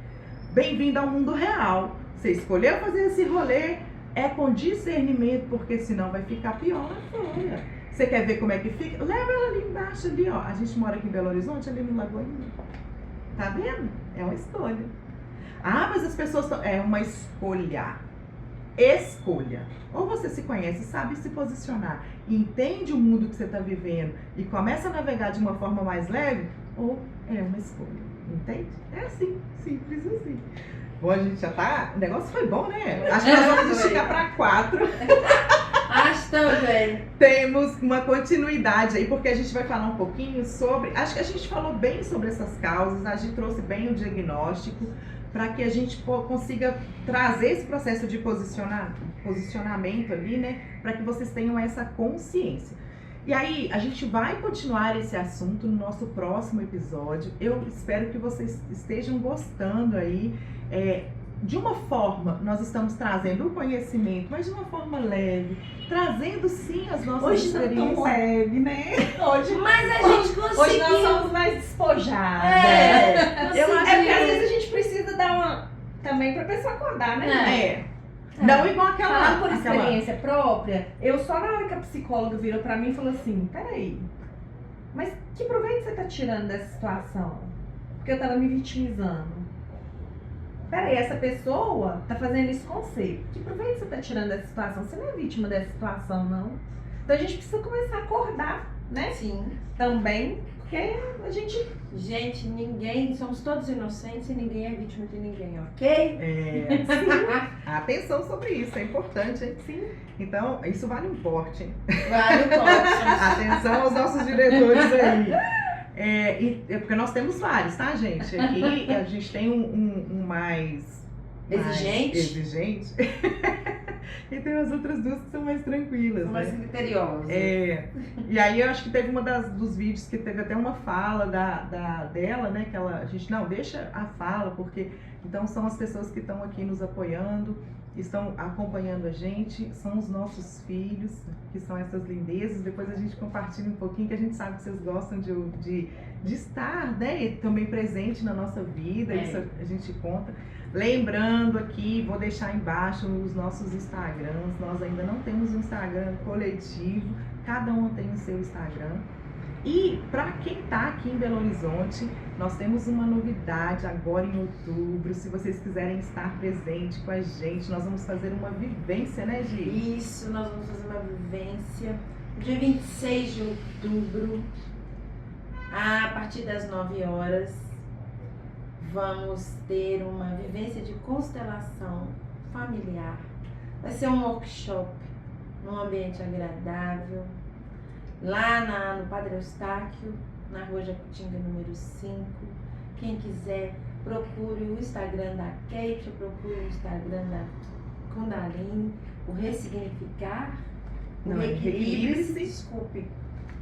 Bem-vindo ao mundo real. Você escolheu fazer esse rolê, é com discernimento, porque senão vai ficar pior lá fora. Você quer ver como é que fica? Leva ela ali embaixo, ali, ó. A gente mora aqui em Belo Horizonte, ali no Lagoinha. Tá vendo? É uma escolha. Ah, mas as pessoas estão... É uma escolha. Escolha. Ou você se conhece, sabe se posicionar, entende o mundo que você está vivendo e começa a navegar de uma forma mais leve, ou é uma escolha. Entende? É assim, simples assim. Bom, a gente já tá... O negócio foi bom, né? Acho que nós vamos esticar para 4. Acho também. Temos uma continuidade aí, porque a gente vai falar um pouquinho sobre... Acho que a gente falou bem sobre essas causas, a gente trouxe bem o diagnóstico, para que a gente consiga trazer esse processo de posicionamento ali, né? Para que vocês tenham essa consciência. E aí, a gente vai continuar esse assunto no nosso próximo episódio. Eu espero que vocês estejam gostando aí. De uma forma, nós estamos trazendo o conhecimento, mas de uma forma leve, trazendo sim as nossas Hoje experiências. não tão leve, né? Hoje, Mas a gente conseguiu. hoje nós somos mais despojadas. Eu acho Porque às que... vezes a gente precisa dar uma... Também pra pessoa acordar, né? Não igual aquela... Falando por experiência própria, eu só na hora que a psicóloga virou pra mim e falou assim, peraí, mas que proveito você tá tirando dessa situação? Porque eu tava me vitimizando. Peraí, essa pessoa tá fazendo isso com você. Que proveito você tá tirando dessa situação? Você não é vítima dessa situação, não. Então a gente precisa começar a acordar, né? Sim. Também, porque a gente... Gente, ninguém, somos todos inocentes e ninguém é vítima de ninguém, ok? Atenção sobre isso, é importante, hein? Sim. Então, isso vale um porte, hein? Vale o pote. Atenção aos nossos diretores aí. Porque nós temos vários, tá, gente? Aqui a gente tem um mais exigente. E tem as outras duas que são mais tranquilas, São mais né? criteriosas. E aí eu acho que teve uma dos vídeos que teve até uma fala dela, né? Que a gente, não, deixa a fala, porque então são as pessoas que estão aqui nos apoiando, estão acompanhando a gente, são os nossos filhos, que são essas lindezas. Depois a gente compartilha um pouquinho, que a gente sabe que vocês gostam de estar, né? E também presente na nossa vida, isso a gente conta. Lembrando aqui, vou deixar embaixo os nossos Instagrams. Nós ainda não temos um Instagram coletivo, cada um tem o seu Instagram. E para quem está aqui em Belo Horizonte, nós temos uma novidade agora em outubro. Se vocês quiserem estar presente com a gente, nós vamos fazer uma vivência, né, Gi? Isso, nós vamos fazer uma vivência dia 26 de outubro, a partir das 9 horas. Vamos ter uma vivência de constelação familiar. Vai ser um workshop num ambiente agradável, lá no Padre Eustáquio, na Rua Jacutinga, número 5. Quem quiser, procure o Instagram da Kate, procure o Instagram da Kundalini, o Ressignificar, o Reequilibre-se, desculpe.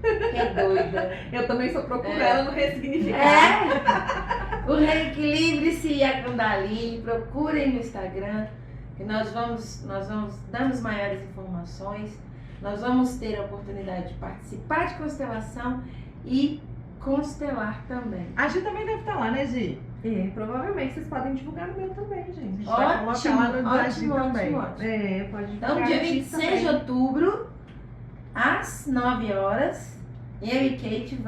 Que doida. Eu também só procuro ela no Ressignificar. O Reequilibre-se e a Kundalini, procurem no Instagram, que nós vamos dando maiores informações. Nós vamos ter a oportunidade de participar de constelação e constelar também. A Gi também deve estar lá, né, Gi? Provavelmente vocês podem divulgar no meu também, gente. Vai colocar lá no da Gi também. Pode divulgar. Então, dia 26 de outubro, às 9 horas, eu e Kate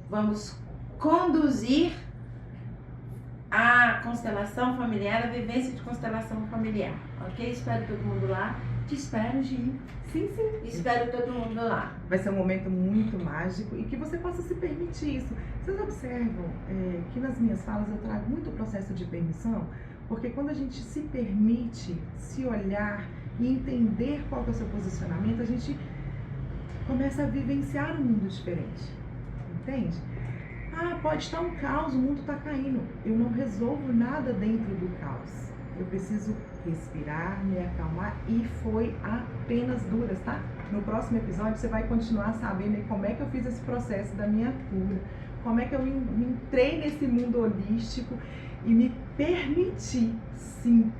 vamos conduzir a constelação familiar, a vivência de constelação familiar, ok? Espero todo mundo lá. Te espero, Gi. Sim. Espero todo mundo lá. Vai ser um momento muito mágico e que você possa se permitir isso. Vocês observam que nas minhas falas eu trago muito o processo de permissão, porque quando a gente se permite se olhar e entender qual que é o seu posicionamento, a gente começa a vivenciar um mundo diferente, entende? Pode estar um caos, o mundo está caindo. Eu não resolvo nada dentro do caos. Eu preciso respirar, me acalmar, e foi apenas duras, tá? No próximo episódio você vai continuar sabendo como é que eu fiz esse processo da minha cura, como é que eu me entrei nesse mundo holístico e me permitir, sim,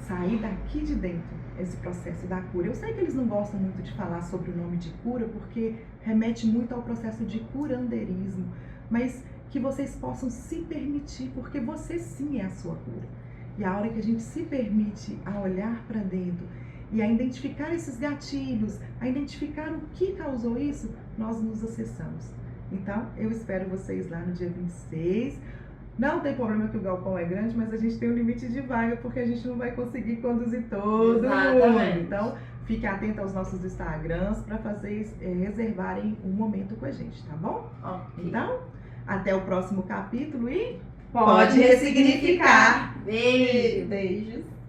sair daqui de dentro esse processo da cura. Eu sei que eles não gostam muito de falar sobre o nome de cura, porque remete muito ao processo de curandeirismo, mas que vocês possam se permitir, porque você sim é a sua cura. E a hora que a gente se permite a olhar para dentro e a identificar esses gatilhos, a identificar o que causou isso, nós nos acessamos. Então, eu espero vocês lá no dia 26. Não tem problema que o galpão é grande, mas a gente tem um limite de vaga, porque a gente não vai conseguir conduzir todo mundo. Então, fique atento aos nossos Instagrams para reservarem um momento com a gente, tá bom? Ok. Então, até o próximo capítulo e Pode ressignificar. Beijo. Beijos.